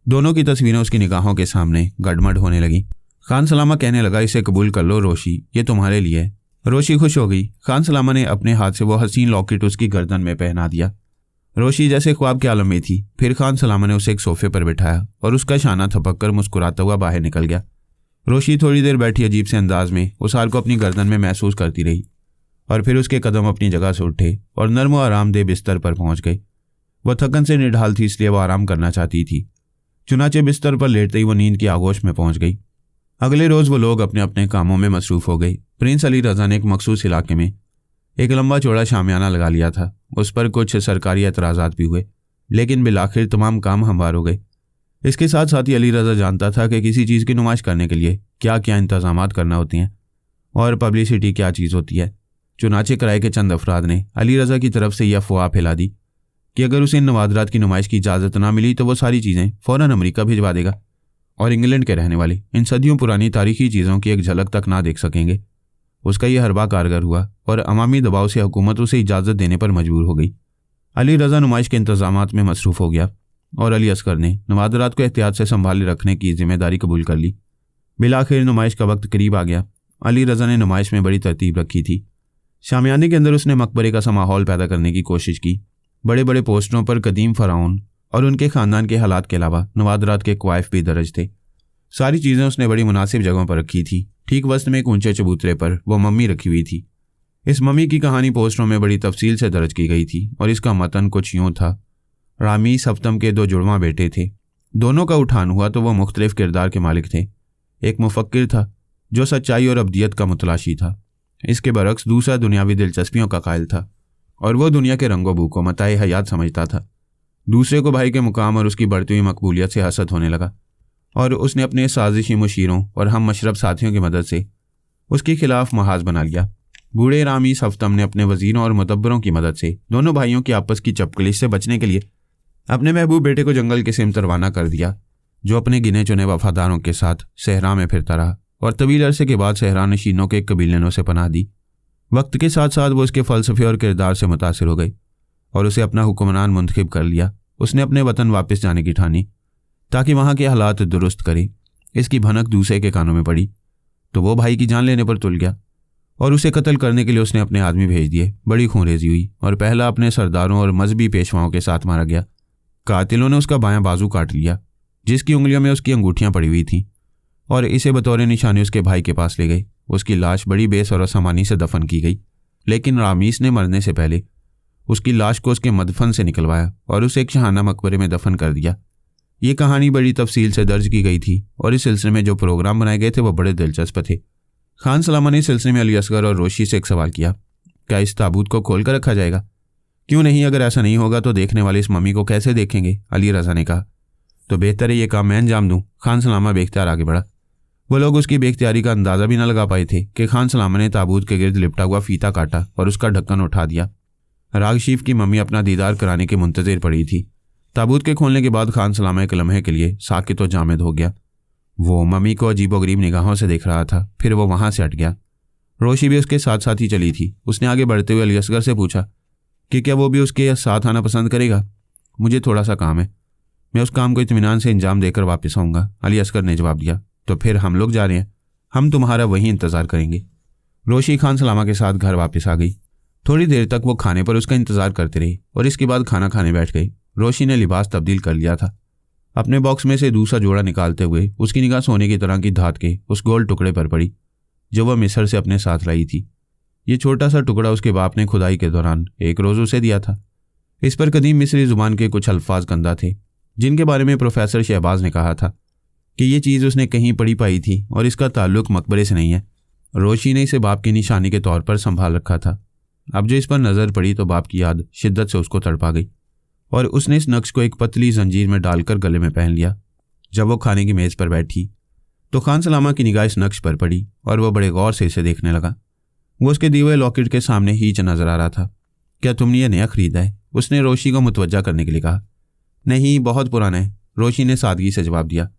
दोनों की तस्वीरें उसकी निगाहों के सामने गड़मड़ होने लगी। खान सलामा कहने लगा, इसे कबूल कर लो रोशी, ये तुम्हारे लिए है। रोशी खुश हो गई। खान सलामा ने अपने हाथ से वो हसीन लॉकेट उसकी गर्दन में पहना दिया। रोशी जैसे ख्वाब के आलम में थी। फिर खान सलामा ने उसे एक सोफे पर बिठाया और उसका शाना थपक कर मुस्कुराता हुआ बाहर निकल गया। रोशी थोड़ी देर बैठी अजीब से अंदाज में उस हार को अपनी गर्दन में महसूस करती रही और फिर उसके कदम अपनी जगह से उठे और नर्म और आरामदेह बिस्तर पर पहुंच गए। वह थकन से निढाल थी, इसलिए वह आराम करना चाहती थी। चुनाचे बिस्तर पर लेटते ही वो नींद की आगोश में पहुंच गई। अगले रोज़ वो लोग अपने अपने कामों में मसरूफ़ हो गए। प्रिंस अली रज़ा ने एक मखसूस इलाके में एक लंबा चौड़ा शामियाना लगा लिया था। उस पर कुछ सरकारी एतराज़ात भी हुए, लेकिन बिलाखिर तमाम काम हमवार हो गए। इसके साथ साथ ही अली रज़ा जानता था कि किसी चीज़ की नुमाइश करने के लिए क्या क्या इंतज़ामात करना होती हैं और पब्लिसिटी क्या चीज़ होती है। चुनाचे किराए के चंद अफराद ने अली रज़ा की तरफ से यह अफवाह फैला दी कि अगर उसे इन नवादरात की नुमाइश की इजाज़त ना मिली तो वो सारी चीज़ें फ़ौरन अमेरिका भिजवा देगा और इंग्लैंड के रहने वाले इन सदियों पुरानी तारीखी चीज़ों की एक झलक तक ना देख सकेंगे। उसका यह हरबा कारगर हुआ और अवामी दबाव से हुकूमत उसे इजाज़त देने पर मजबूर हो गई। अली रज़ा नुमाइश के इंतज़ामात में मसरूफ़ हो गया और अली असगर ने नवादरात को एहतियात से संभाले रखने की जिम्मेदारी कबूल कर ली। बिलाखिर नुमाइश का वक्त करीब आ गया। अली रज़ा ने नुमाइश में बड़ी तरतीब रखी थी। शामियाने के अंदर उसने मकबरे का सा माहौल पैदा करने की कोशिश की। बड़े बड़े पोस्टरों पर कदीम फ़राउन और उनके ख़ानदान के हालात के अलावा नवादरात के क्वाइफ भी दर्ज थे। सारी चीज़ें उसने बड़ी मुनासिब जगहों पर रखी थी। ठीक वस्त में एक ऊंचे चबूतरे पर वो मम्मी रखी हुई थी। इस मम्मी की कहानी पोस्टरों में बड़ी तफसील से दर्ज की गई थी और इसका मतन कुछ यूँ था। रामीस हफ्तम के 2 जुड़वा बेटे थे। दोनों का उठान हुआ तो वह मुख्तलिफ किरदार के मालिक थे। एक मुफक्किर था जो सच्चाई और अब्दियत का मुतलाशी था। इसके बरक्स दूसरा दुनियावी दिलचस्पियों का कायल था और वह दुनिया के रंगो बू को मताए हयात समझता था। दूसरे को भाई के मुकाम और उसकी बढ़ती हुई मकबूलियत से हसद होने लगा और उसने अपने साजिशी मुशीरों और हम मशरब साथियों की मदद से उसके खिलाफ महाज बना लिया। बूढ़े रामीस हफ्तम ने अपने वजीरों और मुदब्बरों की मदद से दोनों भाइयों की आपस की चपकलिश से बचने के लिए अपने महबूब बेटे को जंगल के सिमत रवाना कर दिया, जो अपने गिने चुने वफादारों के साथ सहरा में फिरता रहा और तवील अरसे के बाद सहरा नशीनों के एक कबीले ने उसे पनाह दी। वक्त के साथ साथ वो उसके फ़लसफ़े और किरदार से मुतासिर हो गई और उसे अपना हुक्मरान मुंतखब कर लिया। उसने अपने वतन वापस जाने की ठानी ताकि वहाँ के हालात दुरुस्त करे। इसकी भनक दूसरे के कानों में पड़ी तो वो भाई की जान लेने पर तुल गया और उसे कत्ल करने के लिए उसने अपने आदमी भेज दिए। बड़ी खूंरेजी हुई और पहला अपने सरदारों और मजहबी पेशवाओं के साथ मारा गया। कातिलों ने उसका बायां बाजू काट लिया, जिसकी उंगलियों में उसकी अंगूठियां पड़ी हुई थीं, और इसे बतौर निशानी उसके भाई के पास ले गए। उसकी लाश बड़ी बेसरसामानी से दफन की गई, लेकिन रामीस ने मरने से पहले उसकी लाश को उसके मदफन से निकलवाया और उसे एक शहाना मकबरे में दफन कर दिया। ये कहानी बड़ी तफसील से दर्ज की गई थी और इस सिलसिले में जो प्रोग्राम बनाए गए थे वो बड़े दिलचस्प थे। खान सलामा ने इस सिलसिले में अली असगर और रोशी से एक सवाल किया, क्या इस ताबूत को खोल कर रखा जाएगा? क्यों नहीं, अगर ऐसा नहीं होगा तो देखने वाले इस मम्मी को कैसे देखेंगे? अली रज़ा ने कहा। तो बेहतर है ये काम मैं अंजाम दूं। खान सलामा बेख्तियार आगे बढ़ा। वो लोग उसकी बेख्तियारी का अंदाज़ा भी न लगा पाए थे कि खान सलामा ने ताबूत के गिर्द लिपटा हुआ फीता काटा और उसका ढक्कन उठा दिया। रागशीफ की मम्मी अपना दीदार कराने के मुंतज़िर पड़ी थी। ताबूत के खोलने के बाद खान सलामा एक लम्हे के लिए साकित और जामिद हो गया। वो मम्मी को अजीबोगरीब निगाहों से देख रहा था, फिर वो वहाँ से हट गया। रोशी भी उसके साथ साथ ही चली थी। उसने आगे बढ़ते हुए अली असगर से पूछा कि क्या वो भी उसके साथ आना पसंद करेगा? मुझे थोड़ा सा काम है, मैं उस काम को इत्मीनान से अंजाम देकर वापस आऊँगा, अली असगर ने जवाब दिया। तो फिर हम लोग जा रहे हैं, हम तुम्हारा वहीं इंतज़ार करेंगे। रोशी खान सलामा के साथ घर वापस आ गई। थोड़ी देर तक वो खाने पर उसका इंतज़ार करती रही और इसके बाद खाना खाने बैठ गई। रोशी ने लिबास तब्दील कर लिया था। अपने बॉक्स में से दूसरा जोड़ा निकालते हुए उसकी निगाह सोने की तरह की धात के उस गोल टुकड़े पर पड़ी जो वह मिस्र से अपने साथ लाई थी। ये छोटा सा टुकड़ा उसके बाप ने खुदाई के दौरान एक रोज़ उसे दिया था। इस पर कदीम मिस्री ज़ुबान के कुछ अल्फाज कंदा थे जिनके बारे में प्रोफेसर शहबाज ने कहा था कि ये चीज़ उसने कहीं पढ़ी पाई थी और इसका ताल्लुक मकबरे से नहीं है। रोशी ने इसे बाप की निशानी के तौर पर संभाल रखा था। अब जो इस पर नज़र पड़ी तो बाप की याद शिद्दत से उसको तड़पा गई और उसने इस नक्श को एक पतली जंजीर में डालकर गले में पहन लिया। जब वो खाने की मेज़ पर बैठी तो खान सलामा की निगाह इस नक्श पर पड़ी और वह बड़े गौर से इसे देखने लगा। वो उसके दिए हुए लॉकेट के सामने ही नजर आ रहा था। क्या तुमने यह नया खरीदा है? उसने रोशी को मुतवज्जा करने के लिए कहा। नहीं, बहुत पुराना है, रोशी ने सादगी से जवाब दिया।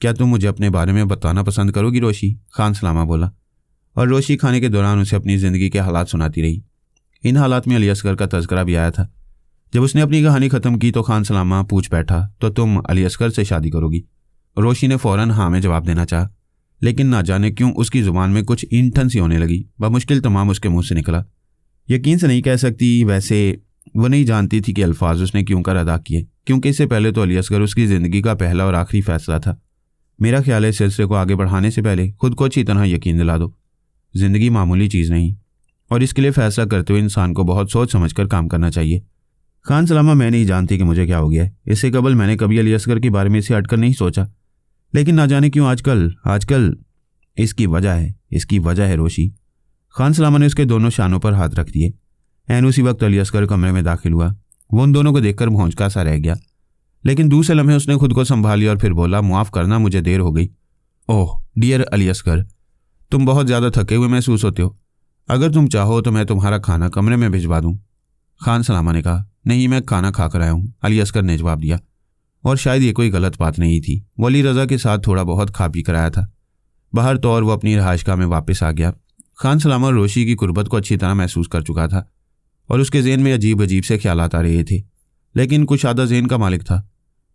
क्या तुम मुझे अपने बारे में बताना पसंद करोगी रोशी? खान सलामा बोला और रोशी खाने के दौरान उसे अपनी ज़िंदगी के हालात सुनाती रही। इन हालात में अली असगर का तज़किरा भी आया था। जब उसने अपनी कहानी ख़त्म की तो खान सलामा पूछ बैठा, तो तुम अली असगर से शादी करोगी? रोशी ने फ़ौरन हाँ में जवाब देना चाहा, लेकिन ना जाने क्यों उसकी ज़ुबान में कुछ ईंठन सी होने लगी। बमुश्किल तमाम उसके मुंह से निकला। यकीन से नहीं कह सकती, वैसे वो नहीं जानती थी कि अल्फाज उसने क्यों कर अदा किए, क्योंकि इससे पहले तो अली असगर उसकी ज़िंदगी का पहला और आखिरी फ़ैसला था। मेरा ख्याल है इस सिलसिले को आगे बढ़ाने से पहले खुद को अच्छी तरह यकीन दिला दो। ज़िंदगी मामूली चीज़ नहीं और इसके लिए फ़ैसला करते हुए इंसान को बहुत सोच समझ कर काम करना चाहिए। खान सलामा, मैं नहीं जानती कि मुझे क्या हो गया है। इससे कबल मैंने कभी अली असगर के बारे में इसे हटकर नहीं सोचा, लेकिन ना जाने क्यों आजकल इसकी वजह है रोशी। खान सलामा ने उसके दोनों शानों पर हाथ रख दिए। ऐन उसी वक्त अली असगर कमरे में दाखिल हुआ। वो उन दोनों को देखकर भौंचका सा रह गया, लेकिन दूसरे लम्हे उसने खुद को संभाल लिया और फिर बोला, माफ़ करना, मुझे देर हो गई। ओह डियर अली असगर, तुम बहुत ज़्यादा थके हुए महसूस होते हो। अगर तुम चाहो तो मैं तुम्हारा खाना कमरे में भिजवा दूँ। खान सलामा ने कहा। नहीं, मैं खाना खा कर आया हूँ, अली असगर ने जवाब दिया। और शायद ये कोई गलत बात नहीं थी। वो अली रज़ा के साथ थोड़ा बहुत खा पी कर आया था। बाहर तो और वो अपनी रहायशगाह में वापस आ गया। खान सलामा रोशी की कुर्बत को अच्छी तरह महसूस कर चुका था और उसके ज़हन में अजीब अजीब से ख्यालात आ रहे थे, लेकिन कुशादा ज़हन का मालिक था।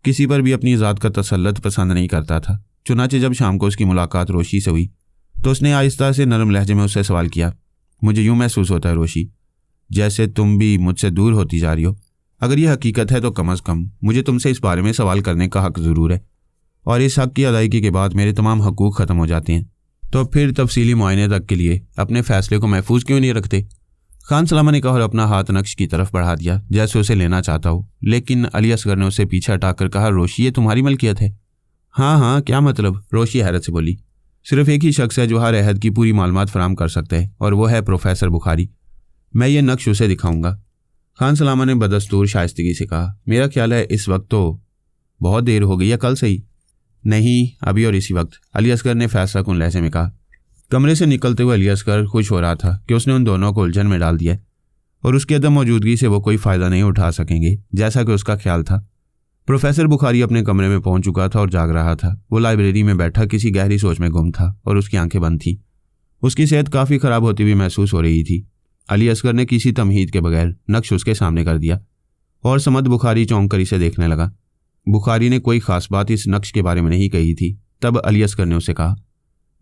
किसी पर भी अपनी ज़ात का तसल्लुत पसंद नहीं करता था। चुनाचे जब शाम को उसकी मुलाकात रोशी से हुई तो उसने आहिस्ता से नरम लहजे में उससे सवाल किया, मुझे यूँ महसूस होता है रोशी, जैसे तुम भी मुझसे दूर होती जा रही हो। अगर यह हकीकत है तो कम अज़ कम मुझे तुमसे इस बारे में सवाल करने का हक़ ज़रूर है, और इस हक़ की अदायगी के बाद मेरे तमाम हकूक़ ख़त्म हो जाते हैं। तो फिर तफसीली मुआयने तक के लिए अपने फ़ैसले को महफूज क्यों नहीं रखते? खान सलामा ने कहा और अपना हाथ नक्श की तरफ बढ़ा दिया जैसे उसे लेना चाहता हो, लेकिन अली असगर ने उसे पीछे हटाकर कहा, रोशी ये तुम्हारी मलकियत है? हाँ, क्या मतलब? रोशी हैरत से बोली। सिर्फ एक ही शख्स है जो हर अहद की पूरी मालूमात फराहम कर सकता है और वो है प्रोफेसर बुखारी। मैं ये नक्श उसे दिखाऊंगा। खान सलामा ने बदस्तूर शाइस्तगी से कहा, मेरा ख्याल है इस वक्त तो बहुत देर हो गई है, कल से ही? नहीं, अभी और इसी वक्त, अली असगर ने फैसला कुन लहजे में कहा। कमरे से निकलते हुए अली असगर खुश हो रहा था कि उसने उन दोनों को उलझन में डाल दिया और उसकी अदम मौजूदगी से वो कोई फ़ायदा नहीं उठा सकेंगे, जैसा कि उसका ख्याल था। प्रोफेसर बुखारी अपने कमरे में पहुंच चुका था और जाग रहा था। वो लाइब्रेरी में बैठा किसी गहरी सोच में गुम था और उसकी आंखें बंद थीं। उसकी सेहत काफ़ी ख़राब होती हुई महसूस हो रही थी। अली असगर ने किसी तमहीद के बगैर नक्श उसके सामने कर दिया और समद बुखारी चौंक कर इसे देखने लगा। बुखारी ने कोई ख़ास बात इस नक्श के बारे में नहीं कही थी। तब अली असगर ने उसे कहा,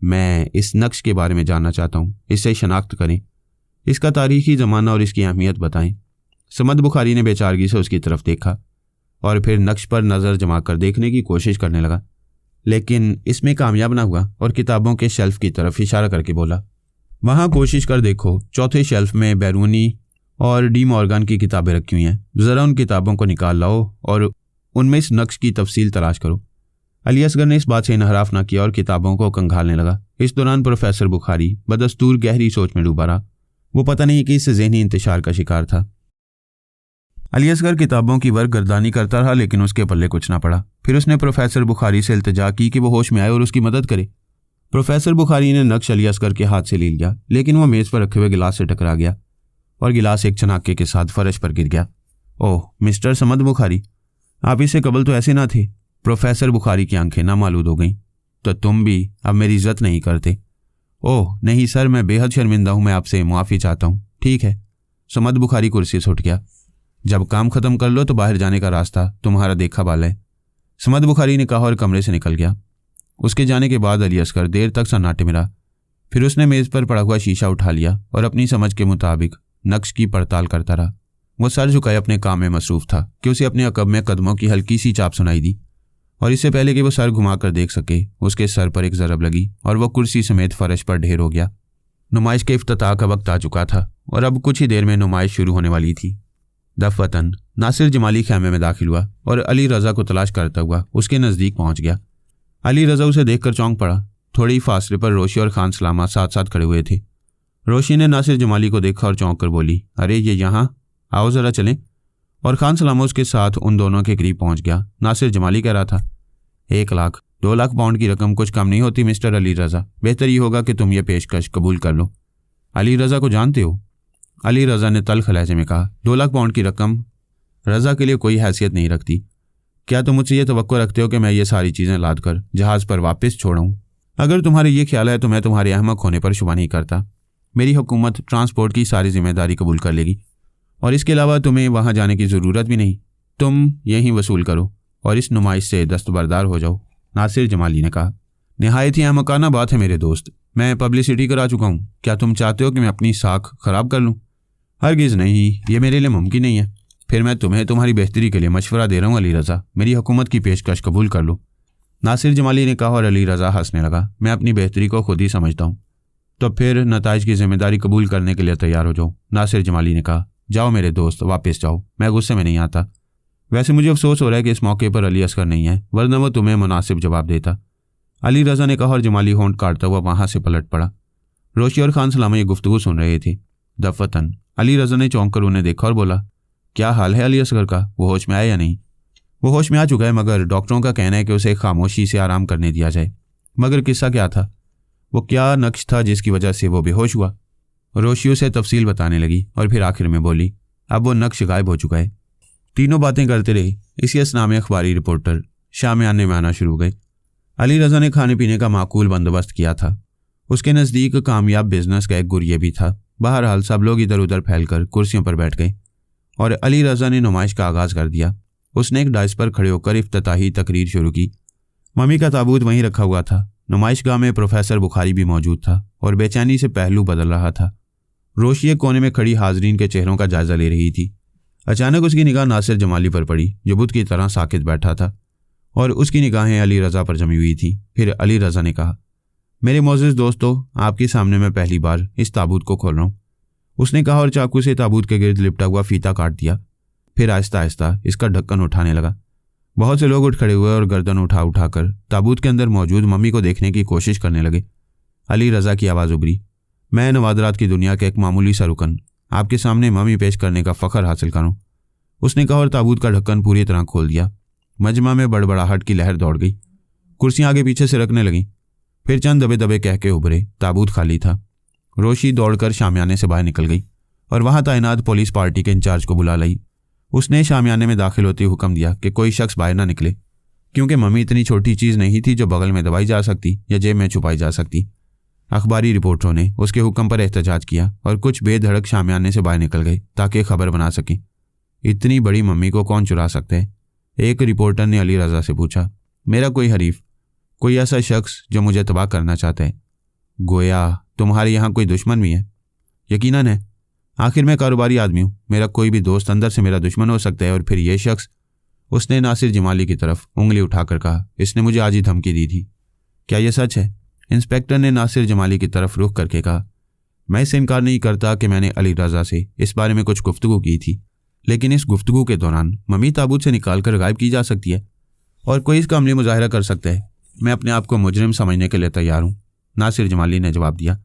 मैं इस नक्श के बारे में जानना चाहता हूँ, इससे शनाख्त करें, इसका तारीख़ी ज़माना और इसकी अहमियत बताएं। समद बुखारी ने बेचारगी से उसकी तरफ देखा और फिर नक्श पर नज़र जमा कर देखने की कोशिश करने लगा, लेकिन इसमें कामयाब ना हुआ और किताबों के शेल्फ की तरफ इशारा करके बोला, वहाँ कोशिश कर देखो, चौथे शेल्फ में बैरूनी और डी मॉर्गन की किताबें रखी हुई हैं, ज़रा उन किताबों को निकाल लाओ और उनमें इस नक्श की तफसील तलाश करो। अली असगर ने इस बात से इनहराफ न किया और किताबों को कंघालने लगा। इस दौरान प्रोफेसर बुखारी बदस्तूर गहरी सोच में डूबा रहा। वो पता नहीं कि इस ज़हनी इंतशार का शिकार था। अली असगर किताबों की वर्गर्दानी करता रहा, लेकिन उसके पल्ले कुछ ना पड़ा। फिर उसने प्रोफेसर बुखारी से इल्तिजा की कि वो होश में आए और उसकी मदद करे। प्रोफेसर बुखारी ने नक्श अली असगर के हाथ से ले लिया, लेकिन वह मेज़ पर रखे हुए गिलास से टकरा गया और गिलास एक चनाके के साथ फर्श पर गिर गया। ओह मिस्टर समद बुखारी, आप इससे कबल तो ऐसे ना थे। प्रोफेसर बुखारी की आंखें नामालूद हो गईं। तो तुम भी अब मेरी इज्जत नहीं करते? ओह नहीं सर, मैं बेहद शर्मिंदा हूं, मैं आपसे मुआफ़ी चाहता हूं। ठीक है। समद बुखारी कुर्सी से उठ गया। जब काम खत्म कर लो तो बाहर जाने का रास्ता तुम्हारा देखा बाल है, समद बुखारी ने कहा और कमरे से निकल गया। उसके जाने के बाद अली असगर देर तक सन्नाटे में रहा। फिर उसने मेज़ पर पड़ा हुआ शीशा उठा लिया और अपनी समझ के मुताबिक नक्श की पड़ताल करता रहा। वो सर झुकाए अपने काम में मसरूफ़ था कि उसे अपने अकब में कदमों की हल्की सी चाप सुनाई दी, और इससे पहले कि वो सर घुमाकर देख सके उसके सर पर एक ज़रब लगी और वह कुर्सी समेत फर्श पर ढेर हो गया। नुमाइश के इफ्तिताह का वक्त आ चुका था और अब कुछ ही देर में नुमाइश शुरू होने वाली थी। दफवतन नासिर जमाली खैमे में दाखिल हुआ और अली रज़ा को तलाश करता हुआ उसके नज़दीक पहुंच गया। अली रज़ा उसे देखकर चौंक पड़ा। थोड़ी फासले पर रोशी और खान सलामा साथ साथ खड़े हुए थे। रोशी ने नासिर जमाली को देखा और चौंक कर बोली, अरे ये यहाँ, आओ ज़रा चलें। और खान सलामा उसके साथ उन दोनों के करीब पहुंच गया। नासिर जमाली कह रहा था, 1 लाख 2 लाख पाउंड की रकम कुछ कम नहीं होती मिस्टर अली रज़ा, बेहतर ये होगा कि तुम ये पेशकश कबूल कर लो। अली रज़ा को जानते हो? अली रज़ा ने तल्ख लहजे में कहा, 2 लाख पाउंड की रकम रज़ा के लिए कोई हैसियत नहीं रखती। क्या तुम मुझसे ये तवक्को रखते हो कि मैं ये सारी चीज़ें लाद कर जहाज़ पर वापस छोड़ूं? अगर तुम्हारे ये ख्याल है तो मैं तुम्हारे अहमक होने पर शुबा नहीं करता। मेरी हुकूमत ट्रांसपोर्ट की सारी जिम्मेदारी कबूल कर लेगी और इसके अलावा तुम्हें वहाँ जाने की ज़रूरत भी नहीं। तुम यहीं वसूल करो और इस नुमाइश से दस्तबरदार हो जाओ, नासिर जमाली ने कहा। निहायत ही अहमकाना बात है मेरे दोस्त, मैं पब्लिसिटी करा चुका हूँ। क्या तुम चाहते हो कि मैं अपनी साख खराब कर लूँ? हरगिज़ नहीं, ये मेरे लिए मुमकिन नहीं है। फिर मैं तुम्हें तुम्हारी बेहतरी के लिए मशवरा दे रहा हूँ अली रज़ा, मेरी हुकूमत की पेशकश कबूल कर लो, नासिर जमाली ने कहा। और अली रज़ा हंसने लगा। मैं अपनी बेहतरी को खुद ही समझता हूँ। तो फिर नताइज की जिम्मेदारी कबूल करने के लिए तैयार हो जाओ, नासिर जमाली ने कहा। जाओ मेरे दोस्त, वापस जाओ, मैं गुस्से में नहीं आता। वैसे मुझे अफसोस हो रहा है कि इस मौके पर अली असगर नहीं है, वरना वो तुम्हें मुनासिब जवाब देता, अली रज़ा ने कहा। और जमाली होंठ काटता हुआ वहाँ से पलट पड़ा। रोशी और खान सलामा ये गुफ्तगू सुन रहे थे। दफतन अली रज़ा ने चौंक कर उन्हें देखा और बोला, क्या हाल है अली असगर का? वो होश में आया या नहीं? वो होश में आ चुका है, मगर डॉक्टरों का कहना है कि उसे खामोशी से आराम करने दिया जाए। मगर किस्सा क्या था? वो क्या नक्श था जिसकी वजह से वो बेहोश हुआ? रोशी उसे तफसील बताने लगी और फिर आखिर में बोली, अब वो नक्श गायब हो चुका है। तीनों बातें करते रहे। इसी असना में अखबारी रिपोर्टर शामियाने में आना शुरू हो गए। अली रज़ा ने खाने पीने का माकूल बंदोबस्त किया था। उसके नज़दीक कामयाब बिजनेस का एक गुरिया भी था। बहरहाल सब लोग इधर उधर फैलकर कुर्सियों पर बैठ गए और अली रज़ा ने नुमाइश का आगाज़ कर दिया। उसने एक डाइस पर खड़े होकर इफ्तिताही तकरीर शुरू की। मम्मी का ताबूत वहीं रखा हुआ था। नुमाइशगाह में प्रोफेसर बुखारी भी मौजूद था और बेचैनी से पहलू बदल रहा था। रोशी एक कोने में खड़ी हाजरीन के चेहरों का जायजा ले रही थी। अचानक उसकी निगाह नासिर जमाली पर पड़ी, जो बुत की तरह साकित बैठा था, और उसकी निगाहें अली रज़ा पर जमी हुई थी। फिर अली रज़ा ने कहा, मेरे मोअज़्ज़िज़ दोस्तों, आपके सामने मैं पहली बार इस ताबूत को खोल रहा हूँ, उसने कहा और चाकू से ताबूत के गिर्द लिपटा हुआ फीता काट दिया। फिर आहिस्ता आहिस्ता इसका ढक्कन उठाने लगा। बहुत से लोग उठ खड़े हुए और गर्दन उठा उठाकर ताबूत के अंदर मौजूद मम्मी को देखने की कोशिश करने लगे। अली रज़ा की आवाज़ उभरी, मैं नवादरात की दुनिया के एक मामूली सा रुकन आपके सामने मम्मी पेश करने का फ़ख्र हासिल करूँ, उसने कहा और ताबूत का ढक्कन पूरी तरह खोल दिया। मजमा में बड़बड़ाहट की लहर दौड़ गई। कुर्सियाँ आगे पीछे से रखने लगीं। फिर चंद दबे दबे कह के उभरे। ताबूत खाली था। रोशी दौड़कर शामियाने से बाहर निकल गई और वहाँ तैनात पुलिस पार्टी के इंचार्ज को बुला लाई। उसने शामियाने में दाखिल होते हुक्म दिया कि कोई शख्स बाहर ना निकले, क्योंकि मम्मी इतनी छोटी चीज़ नहीं थी जो बगल में दबाई जा सकती या जेब में छुपाई जा सकती। अखबारी रिपोर्टरों ने उसके हुक्म पर एहतजाज किया और कुछ बेधड़क शामियाने से बाहर निकल गए ताकि खबर बना सकें। इतनी बड़ी मम्मी को कौन चुरा सकते हैं? एक रिपोर्टर ने अली रज़ा से पूछा। मेरा कोई हरीफ, कोई ऐसा शख्स जो मुझे तबाह करना चाहता है। गोया तुम्हारे यहाँ कोई दुश्मन भी है? यकीनन है, आखिर मैं कारोबारी आदमी हूँ। मेरा कोई भी दोस्त अंदर से मेरा दुश्मन हो सकता है। और फिर ये शख्स, उसने नासिर जमाली की तरफ उंगली उठाकर कहा, इसने मुझे आज ही धमकी दी थी। क्या यह सच है? इंस्पेक्टर ने नासिर जमाली की तरफ रुख करके कहा। मैं इससे इनकार नहीं करता कि मैंने अली रज़ा से इस बारे में कुछ गुफ्तगू की थी, लेकिन इस गुफ्तगू के दौरान मम्मी ताबूत से निकाल कर गायब की जा सकती है। और कोई इसका अमली मुजाहिरा कर सकता है। मैं अपने आप को मुजरिम समझने के लिए तैयार हूँ, नासिर जमाली ने जवाब दिया।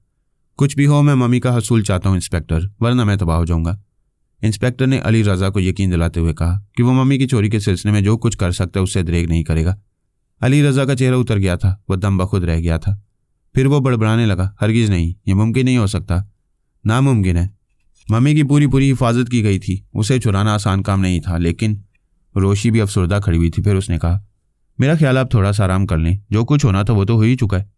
कुछ भी हो, मैं मम्मी का हसूल चाहता हूँ इंस्पेक्टर, वरना मैं तबाह हो जाऊंगा। इंस्पेक्टर ने अली रज़ा को यकीन दिलाते हुए कहा कि वो मम्मी की चोरी के सिलसिले में जो कुछ कर सकता है उससे दरेग नहीं करेगा। अली रज़ा का चेहरा उतर गया था, वह दम बखुद रह गया था। फिर वो बड़बड़ाने लगा, हरगिज़ नहीं, ये मुमकिन नहीं हो सकता, नामुमकिन है। मम्मी की पूरी हिफाजत की गई थी, उसे चुराना आसान काम नहीं था। लेकिन रोशी भी अफसरदा खड़ी हुई थी। फिर उसने कहा, मेरा ख्याल आप थोड़ा सा आराम कर लें, जो कुछ होना था वो तो हो ही चुका है।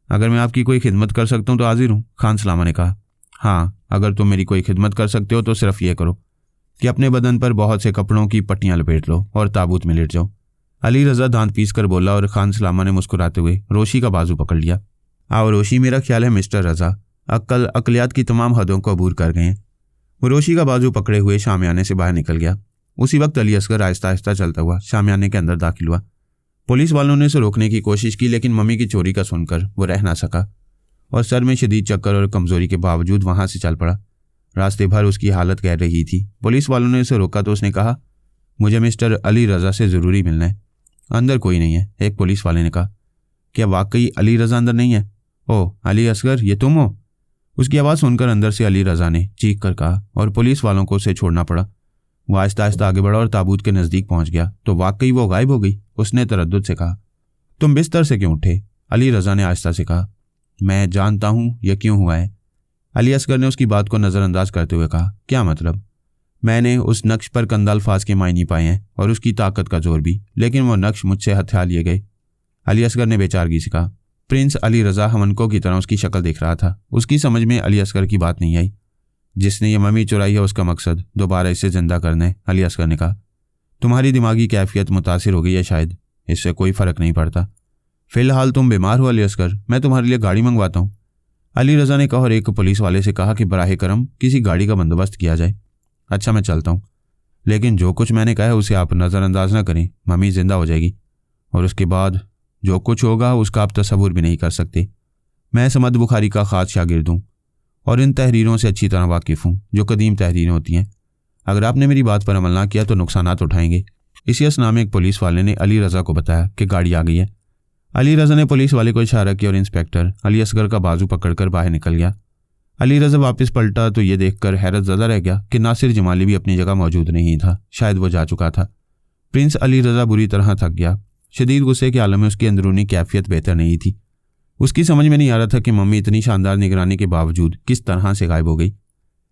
अगर मैं आपकी कोई खिदमत कर सकता हूँ तो हाजिर हूँ, खान सलामा ने कहा। हाँ, अगर तुम मेरी कोई खिदमत कर सकते हो तो सिर्फ ये करो कि अपने बदन पर बहुत से कपड़ों की पट्टियां लपेट लो और ताबूत में लेट जाओ। अली रज़ा दांत पीस कर बोला और खान सलामा ने मुस्कुराते हुए रोशी का बाजू पकड़ लिया। आओ रोशी, मेरा ख्याल है मिस्टर रज़ा अक्लियात की तमाम हदों को अबूर कर गए हैं। वो रोशी का बाजू पकड़े हुए शामियाने से बाहर निकल गया। उसी वक्त अली असगर आहिस्ता आहिस्ता चलता हुआ शामियाने के अंदर दाखिल हुआ। पुलिस वालों ने उसे रोकने की कोशिश की, लेकिन मम्मी की चोरी का सुनकर वो रह ना सका और सर में शदीद चक्कर और कमजोरी के बावजूद वहां से चल पड़ा। रास्ते भर उसकी हालत कह रही थी। पुलिस वालों ने उसे रोका तो उसने कहा, मुझे मिस्टर अली रज़ा से ज़रूरी मिलना है। अंदर कोई नहीं है, एक पुलिस वाले ने कहा। क्या वाकई अली रज़ा अंदर नहीं है? ओह अली असगर, ये तुम हो? उसकी आवाज़ सुनकर अंदर से अली रज़ा ने चीख कर कहा और पुलिस वालों को उसे छोड़ना पड़ा। वो आहिस्ता आहिस्ता आगे बढ़ा और ताबूत के नज़दीक पहुंच गया तो वाकई वो गायब हो गई। उसने तरद्दुद से कहा, तुम बिस्तर से क्यों उठे? अली रज़ा ने आहिस्ता से कहा, मैं जानता हूँ यह क्यों हुआ है। अली असगर ने उसकी बात को नज़रअंदाज करते हुए कहा, क्या मतलब? मैंने उस नक्श पर कंधा अल्फाज के मायने पाए हैं और उसकी ताकत का जोर भी, लेकिन वो नक्श मुझसे हथिया लिए गए। अली असगर ने बेचारगी से कहा। प्रिंस अली रज़ा हमनको की तरह उसकी शक्ल देख रहा था। उसकी समझ में अली असगर की बात नहीं आई। जिसने ये मम्मी चुराई है उसका मकसद दोबारा इसे जिंदा करना है, अली असगर ने कहा। तुम्हारी दिमागी कैफियत मुतासिर हो गई है शायद, इससे कोई फ़र्क नहीं पड़ता। फ़िलहाल तुम बीमार हो अली असगर, मैं तुम्हारे लिए गाड़ी मंगवाता हूँ, अली रज़ा ने कहा और एक पुलिस वाले से कहा कि बराहे करम किसी गाड़ी का बंदोबस्त किया जाए। अच्छा, मैं चलता हूँ, लेकिन जो कुछ मैंने कहा है उसे आप नज़रअंदाज ना करें। मम्मी जिंदा हो जाएगी और उसके बाद जो कुछ होगा उसका आप तसव्वुर भी नहीं कर सकते। मैं समद बुखारी का ख़ास शागिर्द हूँ और इन तहरीरों से अच्छी तरह वाकिफ़ हूँ जो कदीम तहरीरें होती हैं। अगर आपने मेरी बात पर अमल ना किया तो नुकसानात उठाएंगे। इसी असना में एक पुलिस वाले ने अली रज़ा को बताया कि गाड़ी आ गई है। अली रज़ा ने पुलिस वाले को इशारा किया और इंस्पेक्टर अली असगर का बाजू पकड़कर बाहर निकल गया। अली रज़ा वापस पलटा तो ये देखकर हैरत ज़दा रह गया कि नासिर जमाली भी अपनी जगह मौजूद नहीं था। शायद वो जा चुका था। प्रिंस अली रज़ा बुरी तरह थक गया। शदीद गुस्से के आलम में उसकी अंदरूनी कैफियत बेहतर नहीं थी। उसकी समझ में नहीं आ रहा था कि मम्मी इतनी शानदार निगरानी के बावजूद किस तरह से गायब हो गई।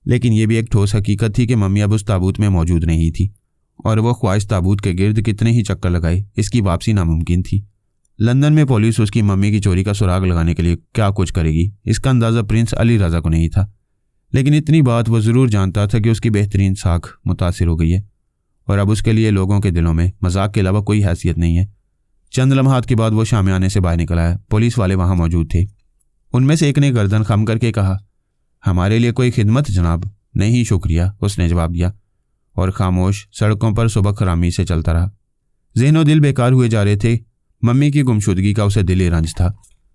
लेकिन यह भी एक ठोस हकीकत थी कि मम्मी अब उस ताबूत में मौजूद नहीं थी और वह ख्वाहिश ताबूत के गिर्द कितने ही चक्कर लगाए, इसकी वापसी नामुमकिन थी। लंदन में पुलिस उसकी मम्मी की चोरी का सुराग लगाने के लिए क्या कुछ करेगी, इसका अंदाज़ा प्रिंस अली रज़ा को नहीं था। लेकिन इतनी बात वह ज़रूर जानता था कि उसकी बेहतरीन साख मुतासिर हो गई है और अब उसके लिए लोगों के दिलों में मजाक के अलावा कोई हैसियत नहीं है। चंद लम्हात के बाद वो शामियाने से बाहर निकल आया। पुलिस वाले वहाँ मौजूद थे। उनमें से एक ने गर्दन खम करके कहा, हमारे लिए कोई खिदमत जनाब? नहीं शुक्रिया, उसने जवाब दिया और खामोश सड़कों पर सुबह खरामी से चलता रहा। ज़हनो दिल बेकार हुए जा रहे थे। मम्मी की गुमशुदगी का उसे दिली रंज था।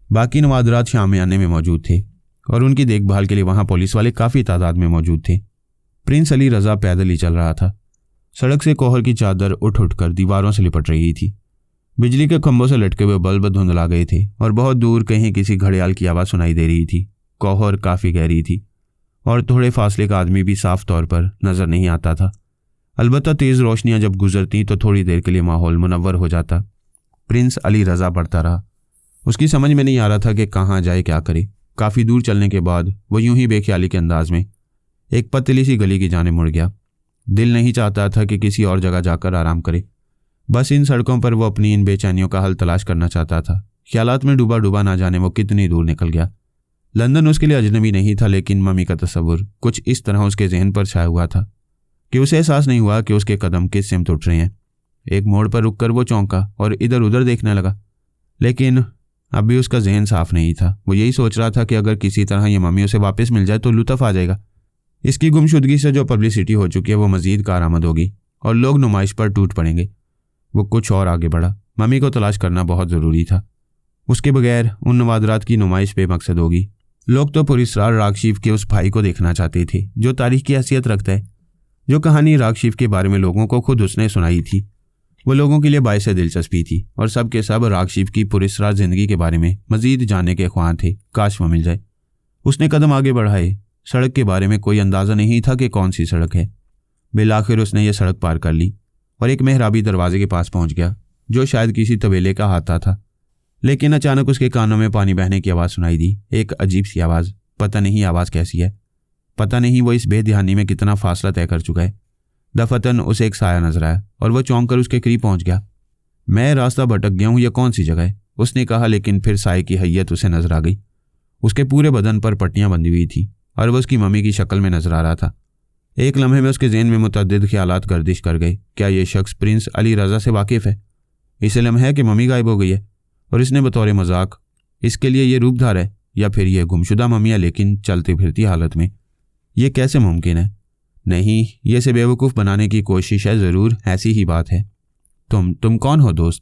बाकी नवादरात शामियाने में मौजूद थे और उनकी देखभाल के लिए वहाँ पुलिस वाले काफ़ी तादाद में मौजूद थे। प्रिंस अली रज़ा पैदल ही चल रहा था। सड़क से कोहर की चादर उठ उठकर दीवारों से लिपट रही थी। बिजली के खंभों से लटके हुए बल्ब धुंधला गए थे और बहुत दूर कहीं किसी घड़ियाल की आवाज़ सुनाई दे रही थी। कोहर काफ़ी गहरी थी और थोड़े फासले का आदमी भी साफ तौर पर नज़र नहीं आता था। अलबत्ता तेज़ रोशनियां जब गुजरती तो थोड़ी देर के लिए माहौल मुनव्वर हो जाता। प्रिंस अली रज़ा बढ़ता रहा। उसकी समझ में नहीं आ रहा था कि कहाँ जाए, क्या करे। काफ़ी दूर चलने के बाद वो यूं ही बेख्याली के अंदाज में एक पतली सी गली की जाने मुड़ गया। दिल नहीं चाहता था कि किसी और जगह जाकर आराम करे। बस इन सड़कों पर वो अपनी इन बेचैनियों का हल तलाश करना चाहता था। ख्यालात में डूबा डूबा ना जाने वो कितनी दूर निकल गया। लंदन उसके लिए अजनबी नहीं था, लेकिन मम्मी का तस्वुर कुछ इस तरह उसके जहन पर छाया हुआ था कि उसे एहसास नहीं हुआ कि उसके कदम किस सिमत उठ रहे हैं। एक मोड़ पर रुककर वो चौंका और इधर उधर देखने लगा, लेकिन अब भी उसका जहन साफ नहीं था। वो यही सोच रहा था कि अगर किसी तरह ये मम्मी उसे वापस मिल जाए तो लुत्फ आ जाएगा। इसकी गुमशुदगी से जो पब्लिसिटी हो चुकी है वो मजीद कारआमद होगी और लोग नुमाइश पर टूट पड़ेंगे। वो कुछ और आगे बढ़ा। मम्मी को तलाश करना बहुत ज़रूरी था। उसके बगैर उन नवादरात की नुमाइश बेमकसद होगी। लोग तो पुरस्रार रागशिफ के उस भाई को देखना चाहते थे जो तारीख की हैसियत रखता है, जो कहानी रागशिफ के बारे में लोगों को खुद उसने सुनाई थी। वो लोगों के लिए बायस दिलचस्पी थी और सब के सब रागशिव की पुरस्कार जिंदगी के बारे में मजीद जानने के ख्वाह थे। काश वो मिल जाए। उसने कदम आगे बढ़ाए। सड़क के बारे में कोई अंदाज़ा नहीं था कि कौन सी सड़क है। बिलाखिर उसने ये सड़क पार कर ली और एक मेहराबी दरवाजे के पास पहुंच गया जो शायद किसी तबेले का हाथा था। लेकिन अचानक उसके कानों में पानी बहने की आवाज़ सुनाई दी। एक अजीब सी आवाज़। पता नहीं आवाज़ कैसी है, पता नहीं वो इस बेध्यानी में कितना फासला तय कर चुका है। दफतन उसे एक साया नजर आया और वह चौंक कर उसके करीब पहुंच गया। मैं रास्ता भटक गया हूँ, यह कौन सी जगह है, उसने कहा। लेकिन फिर साये की हैयत उसे नजर आ गई। उसके पूरे बदन पर पट्टियां बंधी हुई थी और वह उसकी मम्मी की शक्ल में नजर आ रहा था। एक लम्हे में उसके ज़हन में मुतअद्दिद ख्यालात गर्दिश कर गए। क्या यह शख्स प्रिंस अली रज़ा से वाकिफ़ है? इसे लम्हा है कि मम्मी गायब हो गई है और इसने बतौर मजाक इसके लिए ये रूपधार है, या फिर यह गुमशुदा मम्मी है लेकिन चलती फिरती हालत में। यह कैसे मुमकिन है? नहीं, ये इसे बेवकूफ़ बनाने की कोशिश है, ज़रूर ऐसी ही बात है। तुम कौन हो दोस्त?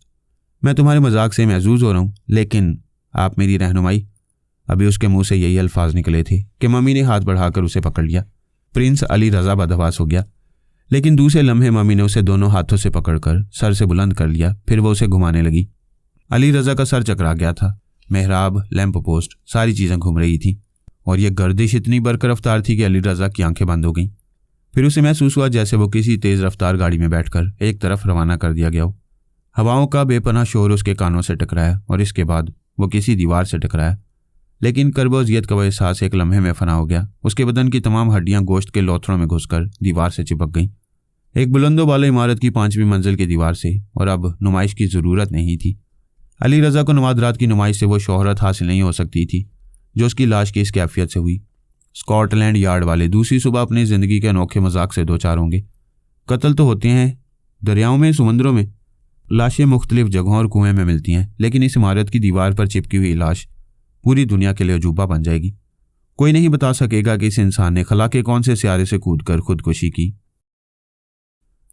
मैं तुम्हारे मजाक से महजूज हो रहा हूँ, लेकिन आप मेरी रहनुमाई। अभी उसके मुंह से यही अल्फाज निकले थे कि मम्मी ने हाथ बढ़ाकर उसे पकड़ लिया। प्रिंस अली रज़ा बदहवास हो गया, लेकिन दूसरे लम्हे मम्मी ने उसे दोनों हाथों से पकड़कर सर से बुलंद कर लिया। फिर वो उसे घुमाने लगी। अली रज़ा का सर चकरा गया था। मेहराब, लैंप पोस्ट, सारी चीज़ें घूम रही थी और यह गर्दिश इतनी बरकरफ्तार थी कि अली रज़ा की आंखें बंद हो गईं। फिर उसे महसूस हुआ जैसे वो किसी तेज़ रफ्तार गाड़ी में बैठकर एक तरफ रवाना कर दिया गया हो। हवाओं का बेपनाह शोर उसके कानों से टकराया और इसके बाद वो किसी दीवार से टकराया। लेकिन कर्बोजियत का वह एहसास एक लम्हे में फना हो गया। उसके बदन की तमाम हड्डियां गोश्त के लोथड़ों में घुसकर दीवार से चिपक गईं, एक बुलंदो वाली इमारत की 5वीं मंजिल की दीवार से। और अब नुमाइश की ज़रूरत नहीं थी। अली रज़ा को नवादरात की नुमाइश से वो शोहरत हासिल नहीं हो सकती थी जो उसकी लाश की इस कैफियत से हुई। स्कॉटलैंड यार्ड वाले दूसरी सुबह अपनी ज़िंदगी के अनोखे मजाक से दो चार होंगे। कत्ल तो होते हैं दरियाओं में, समुद्रों में, लाशें मुख्तलिफ जगहों और कुएं में मिलती हैं, लेकिन इस इमारत की दीवार पर चिपकी हुई लाश पूरी दुनिया के लिए अजूबा बन जाएगी। कोई नहीं बता सकेगा कि इस इंसान ने खला के कौन से सियारे से कूदकर खुदकुशी की।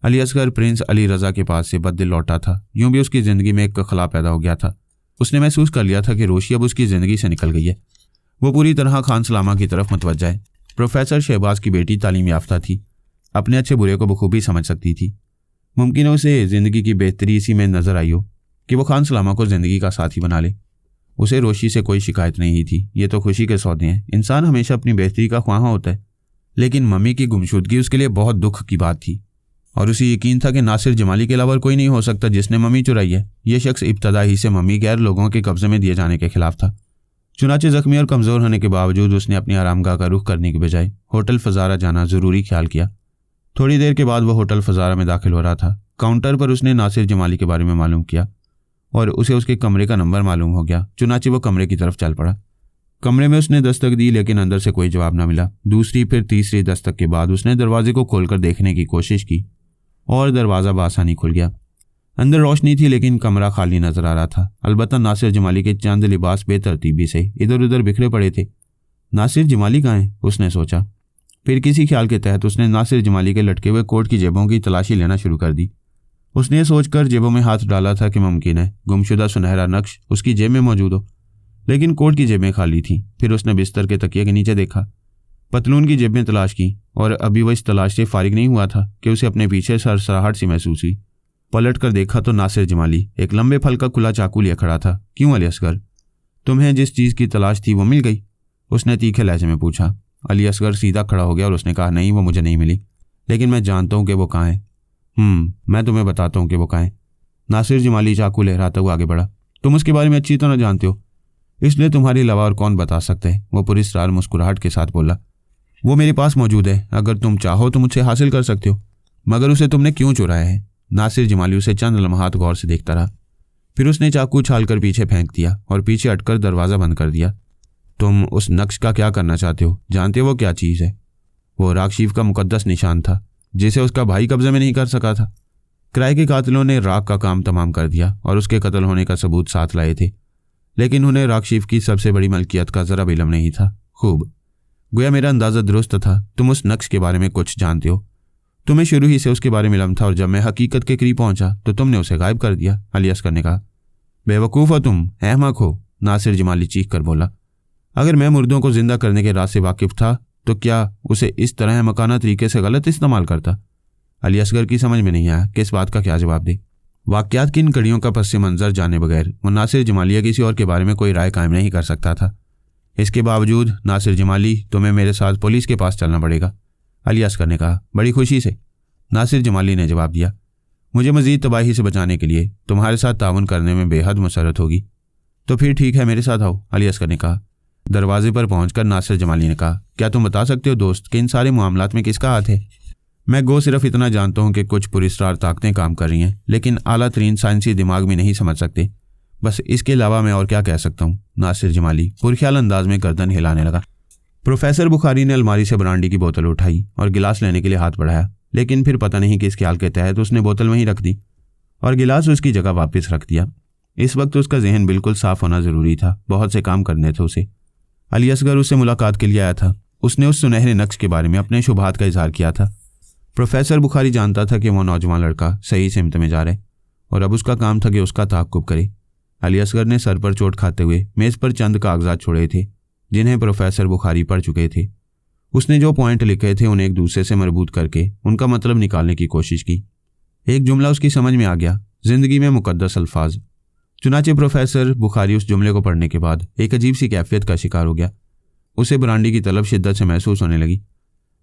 अली असगर प्रिंस अली रज़ा के पास से बददिल लौटा था। यूं भी उसकी ज़िंदगी में एक खला पैदा हो गया था। उसने महसूस कर लिया था कि रोशी अब उसकी ज़िंदगी से निकल गई है। वो पूरी तरह खान सलामा की तरफ मुतवज्जा है। प्रोफेसर शहबाज की बेटी तालीम याफ्ता थी, अपने अच्छे बुरे को बखूबी समझ सकती थी। मुमकिन है उसे ज़िंदगी की बेहतरी इसी में नज़र आई हो कि वो खान सलामा को ज़िंदगी का साथी बना ले। उसे रोशी से कोई शिकायत नहीं थी। ये तो खुशी के सौदे हैं। इंसान हमेशा अपनी बेहतरी का ख्वाह होता है। लेकिन मम्मी की गुमशुदगी उसके लिए बहुत दुख की बात थी और उसे यकीन था कि नासिर जमाली के अलावा कोई नहीं हो सकता जिसने मम्मी चुराई है। यह शख्स इब्तदा ही से मम्मी गैर लोगों के कब्जे में दिए जाने के खिलाफ था। चुनाचे जख्मी और कमज़ोर होने के बावजूद उसने अपनी आरामगाह का रुख करने के बजाय होटल फजारा जाना ज़रूरी ख्याल किया। थोड़ी देर के बाद वह होटल फजारा में दाखिल हो रहा था। काउंटर पर उसने नासिर जमाली के बारे में मालूम किया और उसे उसके कमरे का नंबर मालूम हो गया। चुनाचे वो कमरे की तरफ चल पड़ा। कमरे में उसने दस्तक दी, लेकिन अंदर से कोई जवाब न मिला। दूसरी फिर तीसरी दस्तक के बाद उसने दरवाजे को खोलकर देखने की कोशिश की और दरवाज़ा बासानी खुल गया। अंदर रोशनी थी, लेकिन कमरा खाली नजर आ रहा था। अलबत्ता नासिर जमाली के चंद लिबास बेतरतीबी से इधर उधर बिखरे पड़े थे। नासिर जमाली कहाँ है, उसने सोचा। फिर किसी ख्याल के तहत उसने नासिर जमाली के लटके हुए कोट की जेबों की तलाशी लेना शुरू कर दी। उसने ये सोचकर जेबों में हाथ डाला था कि मुमकिन है गुमशुदा सुनहरा नक्श उसकी जेब में मौजूद हो, लेकिन कोट की जेबें खाली थीं। फिर उसने बिस्तर के तकिए के नीचे देखा, पतलून की जेब में तलाश की और अभी वह इस तलाश से फारिग नहीं हुआ था कि उसे अपने पीछे सरसराहट सी महसूस हुई। पलट कर देखा तो नासिर जमाली एक लंबे फल का खुला चाकू लिए खड़ा था। क्यों अली असगर, तुम्हें जिस चीज़ की तलाश थी वो मिल गई? उसने तीखे लहजे में पूछा। अली असगर सीधा खड़ा हो गया और उसने कहा, नहीं, वो मुझे नहीं मिली, लेकिन मैं जानता हूँ कि वो कहाँ है। मैं तुम्हें बताता हूँ कि वो कहाँ है। नासिर जमाली चाकू लहराता हुआ आगे बढ़ा। तुम उसके बारे में अच्छी तरह जानते हो, इसलिए तुम्हारे अलावा और कौन बता सकते है, वो पुरस्कार मुस्कुराहट के साथ बोला। वो मेरे पास मौजूद है, अगर तुम चाहो तो मुझसे हासिल कर सकते हो, मगर उसे तुमने क्यों चुराया है? नासिर जमाली उसे चंद लम्हात गौर से देखता रहा। फिर उसने चाकू छालकर पीछे फेंक दिया और पीछे हटकर दरवाज़ा बंद कर दिया। तुम उस नक्श का क्या करना चाहते हो? जानते हो वो क्या चीज़ है? वो रागशिव का मुकद्दस निशान था जिसे उसका भाई कब्जे में नहीं कर सका था। किराए के कातिलों ने राग का काम तमाम कर दिया और उसके कत्ल होने का सबूत साथ लाए थे, लेकिन उन्हें रागशिव की सबसे बड़ी मलकियत का ज़रा भी इल्म नहीं था। खूब, गोया मेरा अंदाज़ा दुरुस्त था। तुम उस नक्श के बारे में कुछ जानते हो। तुम्हें शुरू ही से उसके बारे में इल्म था और जब मैं हकीकत के करीब पहुंचा तो तुमने उसे गायब कर दिया। अली असगर ने कहा। बेवकूफ़ हो तुम, अहमक हो, नासिर जमाली चीख कर बोला। अगर मैं मुर्दों को जिंदा करने के राज से वाकिफ़ था तो क्या उसे इस तरह मकाना तरीके से गलत इस्तेमाल करता? अली असगर की समझ में नहीं आया कि इस बात का क्या जवाब दे। वाक़यात की इन कड़ियों का पस मंज़र जाने बगैर वो नासिर जमाली या किसी और के बारे में कोई राय कायम नहीं कर सकता था। इसके बावजूद नासिर जमाली, तुम्हें मेरे साथ पुलिस के पास चलना पड़ेगा, अली असगर ने कहा बड़ी खुशी से। नासिर जमाली ने जवाब दिया, मुझे मज़ीद तबाही से बचाने के लिए तुम्हारे साथ ताउन करने में बेहद मसरत होगी। तो फिर ठीक है, मेरे साथ आओ, अली असगर ने कहा। दरवाजे पर पहुंचकर नासिर जमाली ने कहा, क्या तुम बता सकते हो दोस्त कि इन सारे मामलात में किसका हाथ है? मैं गो सिर्फ इतना जानता हूं कि कुछ पुरस्कार ताकतें काम कर रही हैं, लेकिन आला तरीन साइंसी दिमाग में नहीं समझ सकते। बस इसके अलावा मैं और क्या कह सकता हूँ? नासिर जमाली पुरख्याल अंदाज में गर्दन हिलाने लगा। प्रोफेसर बुखारी ने अलमारी से ब्रांडी की बोतल उठाई और गिलास लेने के लिए हाथ बढ़ाया, लेकिन फिर पता नहीं किस ख्याल के तहत उसने बोतल वहीं रख दी और गिलास उसकी जगह वापस रख दिया। इस वक्त उसका जहन बिल्कुल साफ होना जरूरी था, बहुत से काम करने थे उसे। अली असगर उससे मुलाकात के लिए आया था। उसने उस सुनहरे नक्श के बारे में अपने शुभात का इजहार किया था। प्रोफेसर बुखारी जानता था कि वो नौजवान लड़का सही सिमत में जा रहा है और अब उसका काम था कि उसका ताक़ुब करे। अली असगर ने सर पर चोट खाते हुए मेज़ पर चंद कागजात छोड़े थे जिन्हें प्रोफेसर बुखारी पढ़ चुके थे। उसने जो पॉइंट लिखे थे उन्हें एक दूसरे से मरबूत करके उनका मतलब निकालने की कोशिश की। एक जुमला उसकी समझ में आ गया, जिंदगी में मुकद्दस अल्फाज। चुनाचे प्रोफेसर बुखारी उस जुमले को पढ़ने के बाद एक अजीब सी कैफियत का शिकार हो गया। उसे ब्रांडी की तलब शिद्दत से महसूस होने लगी,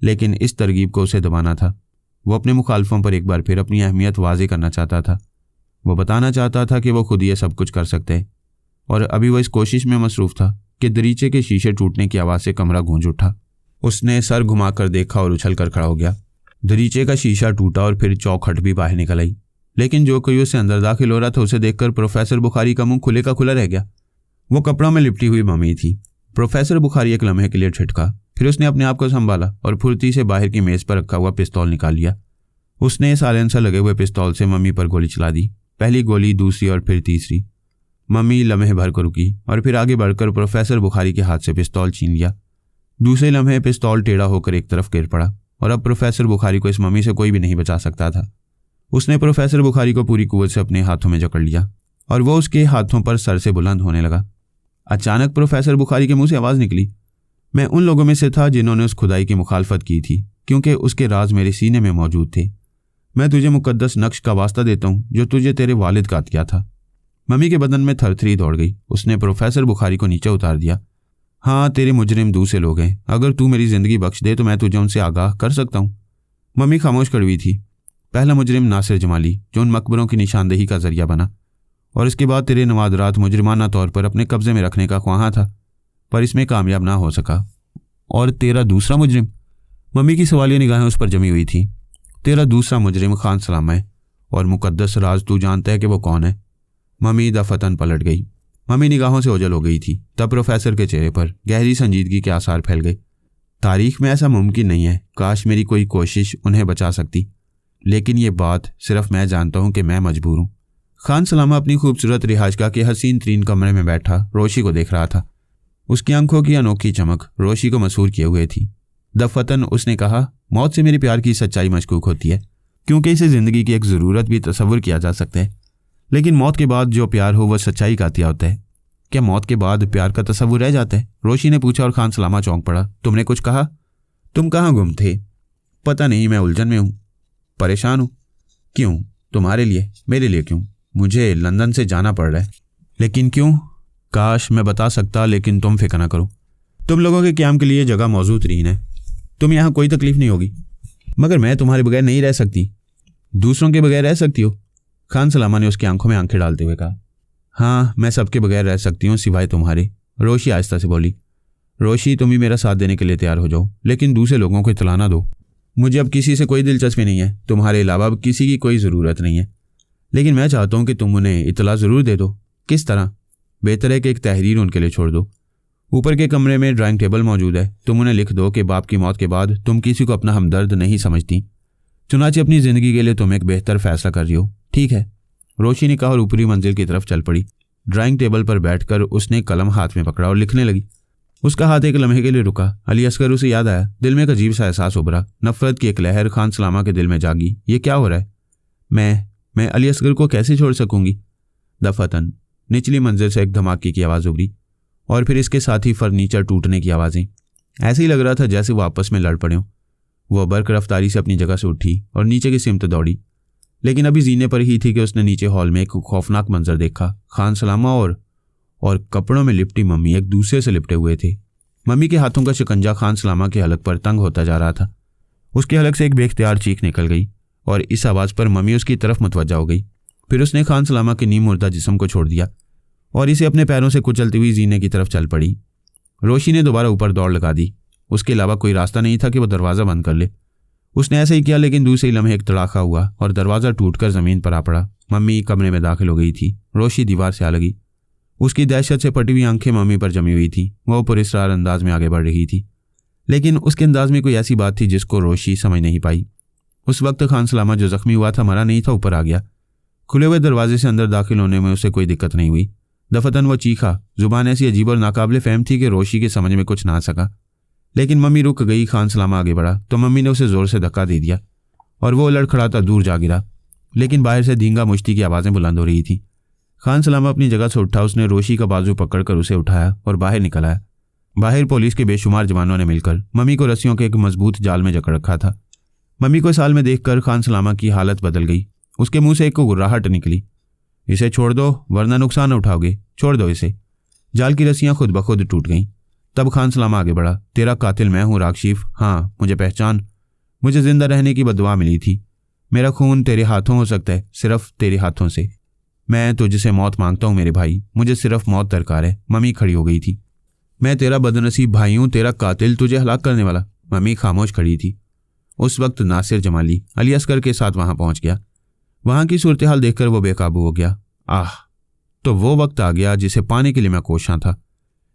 लेकिन इस तरगीब को उसे दबाना था। वो अपने मुखालफों पर एक बार फिर अपनी अहमियत वाज़े करना चाहता था। वो बताना चाहता था कि वो खुद ये सब कुछ कर सकते हैं, और अभी वो इस कोशिश में मसरूफ़ था कि दरीचे के शीशे टूटने की आवाज़ से कमरा गूंज उठा। उसने सर घुमाकर देखा और उछल कर खड़ा हो गया। दरीचे का शीशा टूटा और फिर चौखट भी बाहर निकल आई, लेकिन जो कोई उससे अंदर दाखिल हो रहा था उसे देखकर प्रोफेसर बुखारी का मुंह खुले का खुला रह गया। वो कपड़ों में लिपटी हुई मम्मी थी। प्रोफेसर बुखारी एक लम्हे के लिए ठिठका, फिर उसने अपने आप को संभाला और फुर्ती से बाहर की मेज़ पर रखा हुआ पिस्तौल निकाल लिया। उसने साइलेंसर लगे हुए पिस्तौल से मम्मी पर गोली चला दी। पहली गोली, दूसरी और फिर तीसरी। मम्मी लम्हे भर को रुकी और फिर आगे बढ़कर प्रोफेसर बुखारी के हाथ से पिस्तौल छीन लिया। दूसरे लम्हे पिस्तौल टेढ़ा होकर एक तरफ गिर पड़ा और अब प्रोफेसर बुखारी को इस मम्मी से कोई भी नहीं बचा सकता था। उसने प्रोफेसर बुखारी को पूरी कुव्वत से अपने हाथों में जकड़ लिया और वो उसके हाथों पर सर से बुलंद होने लगा। अचानक प्रोफेसर बुखारी के मुंह से आवाज़ निकली, मैं उन लोगों में से था जिन्होंने उस खुदाई की मुखालफत की थी, क्योंकि उसके राज मेरे सीने में मौजूद थे। मैं तुझे मुकद्दस नक्श का वास्ता देता हूँ जो तुझे तेरे वालिद का अतिया था। मम्मी के बदन में थरथरी दौड़ गई। उसने प्रोफेसर बुखारी को नीचे उतार दिया। हाँ, तेरे मुजरिम दूसरे लोग हैं। अगर तू मेरी ज़िंदगी बख्श दे तो मैं तुझे उनसे आगाह कर सकता हूँ। मम्मी खामोश कड़वी थी। पहला मुजरिम नासिर जमाली, जो उन मकबरों की निशानदेही का जरिया बना, और इसके बाद तेरे नवादरात मुजरिमाना तौर पर अपने कब्जे में रखने का ख्वाहा था, पर इसमें कामयाब ना हो सका। और तेरा दूसरा मुजरिम? मम्मी की सवालिया निगाहें उस पर जमी हुई थी। तेरा दूसरा मुजरिम खान सलामा है, और मुकद्दस राज तू जानता है कि वो कौन है? मम्मी दफतन पलट गई। मम्मी निगाहों से ओझल हो गई थी। तब प्रोफेसर के चेहरे पर गहरी संजीदगी के आसार फैल गए। तारीख में ऐसा मुमकिन नहीं है, काश मेरी कोई कोशिश उन्हें बचा सकती, लेकिन ये बात सिर्फ मैं जानता हूँ कि मैं मजबूर हूँ। खान सलामा अपनी खूबसूरत रिहाइशगाह के हसीन तरीन कमरे में बैठा रोशी को देख रहा था। उसकी आंखों की अनोखी चमक रोशी को मसूर किए हुए थी। दफतन उसने कहा, मौत से मेरे प्यार की सच्चाई मशकूक होती है, क्योंकि इसे ज़िंदगी की एक ज़रूरत भी तस्वुर किया जा सकता है, लेकिन मौत के बाद जो प्यार हो वह सच्चाई का अतिया होता है। क्या मौत के बाद प्यार का तस्वुर रह जाता है? रोशी ने पूछा और खान सलामा चौंक पड़ा। तुमने कुछ कहा? तुम कहाँ गुम थे? पता नहीं, मैं उलझन में हूँ, परेशान हूँ। क्यों? तुम्हारे लिए? मेरे लिए क्यों? मुझे लंदन से जाना पड़ रहा है। लेकिन क्यों? काश मैं बता सकता, लेकिन तुम फिक्र ना करो, तुम लोगों के क़याम के लिए जगह मौजूद तरीन है। तुम यहाँ कोई तकलीफ नहीं होगी। मगर मैं तुम्हारे बगैर नहीं रह सकती। दूसरों के बगैर रह सकती हो? खान सलामा ने उसकी आंखों में आंखें डालते हुए कहा। हाँ, मैं सबके बगैर रह सकती हूँ सिवाय तुम्हारे, रोशी आहिस्ता से बोली। रोशी, तुम भी मेरा साथ देने के लिए तैयार हो जाओ, लेकिन दूसरे लोगों को इतला ना दो। मुझे अब किसी से कोई दिलचस्पी नहीं है, तुम्हारे अलावा अब किसी की कोई ज़रूरत नहीं है, लेकिन मैं चाहता हूँ कि तुम उन्हें इतला ज़रूर दे दो। किस तरह? बेहतर है कि एक तहरीर उनके लिए छोड़ दो। ऊपर के कमरे में ड्राइंग टेबल मौजूद है। तुम उन्हें लिख दो कि बाप की मौत के बाद तुम किसी को अपना हमदर्द नहीं समझती, चुनाचे अपनी ज़िंदगी के लिए तुम एक बेहतर फैसला कर रही हो। ठीक है, रोशी ने कहा और ऊपरी मंजिल की तरफ चल पड़ी। ड्राइंग टेबल पर बैठकर उसने कलम हाथ में पकड़ा और लिखने लगी। उसका हाथ एक लम्हे के लिए रुका। अली असगर उसे याद आया। दिल में एक अजीब सा एहसास उभरा। नफरत की एक लहर खान सलामा के दिल में जागी। ये क्या हो रहा है? मैं अली असगर को कैसे छोड़ सकूंगी? दफतन निचली मंजिल से एक धमाके की आवाज़ उभरी और फिर इसके साथ ही फर्नीचर टूटने की आवाज़ें। ऐसे ही लग रहा था जैसे वो आपस में लड़ पड़े हों। वह बर्क रफ्तारी से अपनी जगह से उठी और नीचे की सिमत दौड़ी। लेकिन अभी जीने पर ही थी कि उसने नीचे हॉल में एक खौफनाक मंजर देखा। खान सलामा और कपड़ों में लिपटी मम्मी एक दूसरे से लिपटे हुए थे। मम्मी के हाथों का शिकंजा खान सलामा के हलक पर तंग होता जा रहा था। उसके हलक से एक बेख्तियार चीख निकल गई और इस आवाज़ पर मम्मी उसकी तरफ मुतवज्जा हो गई। फिर उसने खान सलामा के नीम मुर्दा जिस्म को छोड़ दिया और इसे अपने पैरों से कुचलती हुई जीने की तरफ चल पड़ी। रोशी ने दोबारा ऊपर दौड़ लगा दी। उसके अलावा कोई रास्ता नहीं था कि वह दरवाज़ा बंद कर ले। उसने ऐसे ही किया, लेकिन दूसरे ही लम्हे एक तड़ाका हुआ और दरवाज़ा टूटकर ज़मीन पर आ पड़ा। मम्मी कमरे में दाखिल हो गई थी। रोशी दीवार से आ लगी। उसकी दहशत से फटी हुई आंखें मम्मी पर जमी हुई थी। वह पुरस्कार अंदाज में आगे बढ़ रही थी, लेकिन उसके अंदाज में कोई ऐसी बात थी जिसको रोशी समझ नहीं पाई। उस वक्त खान सलामा जो जख्मी हुआ था मरा नहीं था, ऊपर आ गया। खुले हुए दरवाजे से अंदर दाखिल होने में उसे कोई दिक्कत नहीं हुई। दफतन वो चीखा। जुबान ऐसी अजीब और नाकाबिले फहम थी कि रोशी के समझ में कुछ ना आ सका। लेकिन मम्मी रुक गई। खान सलामा आगे बढ़ा तो मम्मी ने उसे जोर से धक्का दे दिया और वो लड़खड़ाता दूर जा गिरा। लेकिन बाहर से धींगा मुश्ती की आवाज़ें बुलंद हो रही थी। खान सलामा अपनी जगह से उठा। उसने रोशी का बाजू पकड़कर उसे उठाया और बाहर निकल आया। बाहर पुलिस के बेशुमार जवानों ने मिलकर मम्मी को रस्सियों के एक मजबूत जाल में जकड़ रखा था। मम्मी को इस हाल में देखकर खान सलामा की हालत बदल गई। उसके मुंह से एक गुर्राहट निकली। इसे छोड़ दो वरना नुकसान उठाओगे, छोड़ दो इसे। जाल की रस्सियां खुद ब खुद टूट गईं। तब खान सलामा आगे बढ़ा। तेरा कातिल मैं हूँ रागशिफ। हाँ, मुझे पहचान। मुझे जिंदा रहने की बदुआ मिली थी। मेरा खून तेरे हाथों हो सकता है, सिर्फ तेरे हाथों से। मैं तुझसे मौत मांगता हूँ मेरे भाई, मुझे सिर्फ मौत दरकार है। मम्मी खड़ी हो गई थी। मैं तेरा बदनसीब भाई हूँ, तेरा कातिल, तुझे हलाक करने वाला। मम्मी खामोश खड़ी थी। उस वक्त नासिर जमाली अली असगर के साथ वहां पहुंच गया। वहां की सूरत हाल देखकर वो बेकाबू हो गया। आह, तो वो वक्त आ गया जिसे पाने के लिए मैं कोशां था।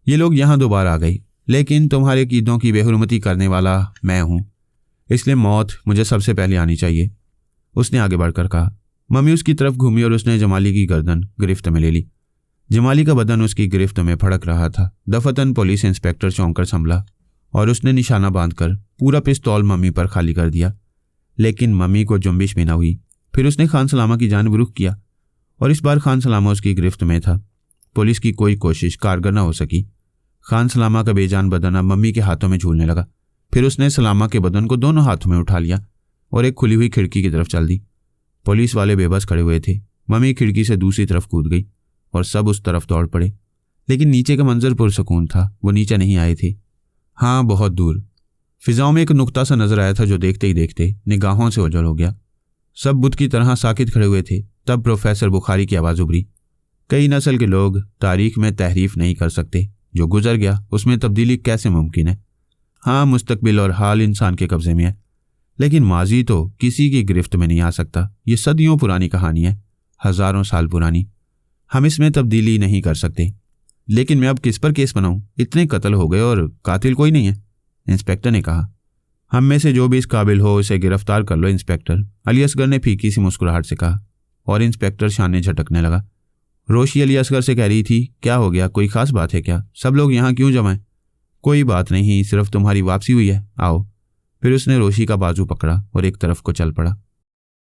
ये लोग यहाँ दोबारा आ गए, लेकिन तुम्हारे कीदों की बेहुरमती करने वाला मैं हूँ, इसलिए मौत मुझे सबसे पहले आनी चाहिए, उसने आगे बढ़कर कहा। मम्मी उसकी तरफ घूमी और उसने जमाली की गर्दन गिरफ्त में ले ली। जमाली का बदन उसकी गिरफ्त में फड़क रहा था। दफतन पुलिस इंस्पेक्टर चौंक कर संभला और उसने निशाना बांधकर पूरा पिस्तौल मम्मी पर खाली कर दिया। लेकिन मम्मी को जुम्बिश भी न हुई। फिर उसने खान सलामा की जानिब रुख किया और इस बार खान सलामा उसकी गिरफ्त में था। पुलिस की कोई कोशिश कारगर न हो सकी। खान सलामा का बेजान बदन अब मम्मी के हाथों में झूलने लगा। फिर उसने सलामा के बदन को दोनों हाथों में उठा लिया और एक खुली हुई खिड़की की तरफ चल दी। पुलिस वाले बेबस खड़े हुए थे। मम्मी खिड़की से दूसरी तरफ कूद गई और सब उस तरफ दौड़ पड़े। लेकिन नीचे का मंजर पुरसकून था। वो नीचे नहीं आए थे। हाँ, बहुत दूर फिजाओं में एक नुक्ता सा नजर आया था जो देखते ही देखते निगाहों से ओझल हो गया। सब बुत की तरह साकित खड़े हुए थे। तब प्रोफेसर बुखारी की आवाज़ उभरी। कई नस्ल के लोग तारीख में तहरीफ नहीं कर सकते। जो गुजर गया उसमें तब्दीली कैसे मुमकिन है? हाँ, मुस्तकबिल और हाल इंसान के कब्जे में है, लेकिन माजी तो किसी की गिरफ्त में नहीं आ सकता। ये सदियों पुरानी कहानी है, हजारों साल पुरानी। हम इसमें तब्दीली नहीं कर सकते। लेकिन मैं अब किस पर केस बनाऊं? इतने कत्ल हो गए और कातिल कोई नहीं है, इंस्पेक्टर ने कहा। हम में से जो भी इस काबिल हो उसे गिरफ्तार कर लो इंस्पेक्टर, अली असगर ने फीकी सी मुस्कुराहट से कहा। और इंस्पेक्टर शाने झटकने लगा। रोशी अली असगर से कह रही थी, क्या हो गया, कोई खास बात है क्या? सब लोग यहाँ क्यों जमा हैं? कोई बात नहीं, सिर्फ तुम्हारी वापसी हुई है, आओ। फिर उसने रोशी का बाजू पकड़ा और एक तरफ को चल पड़ा।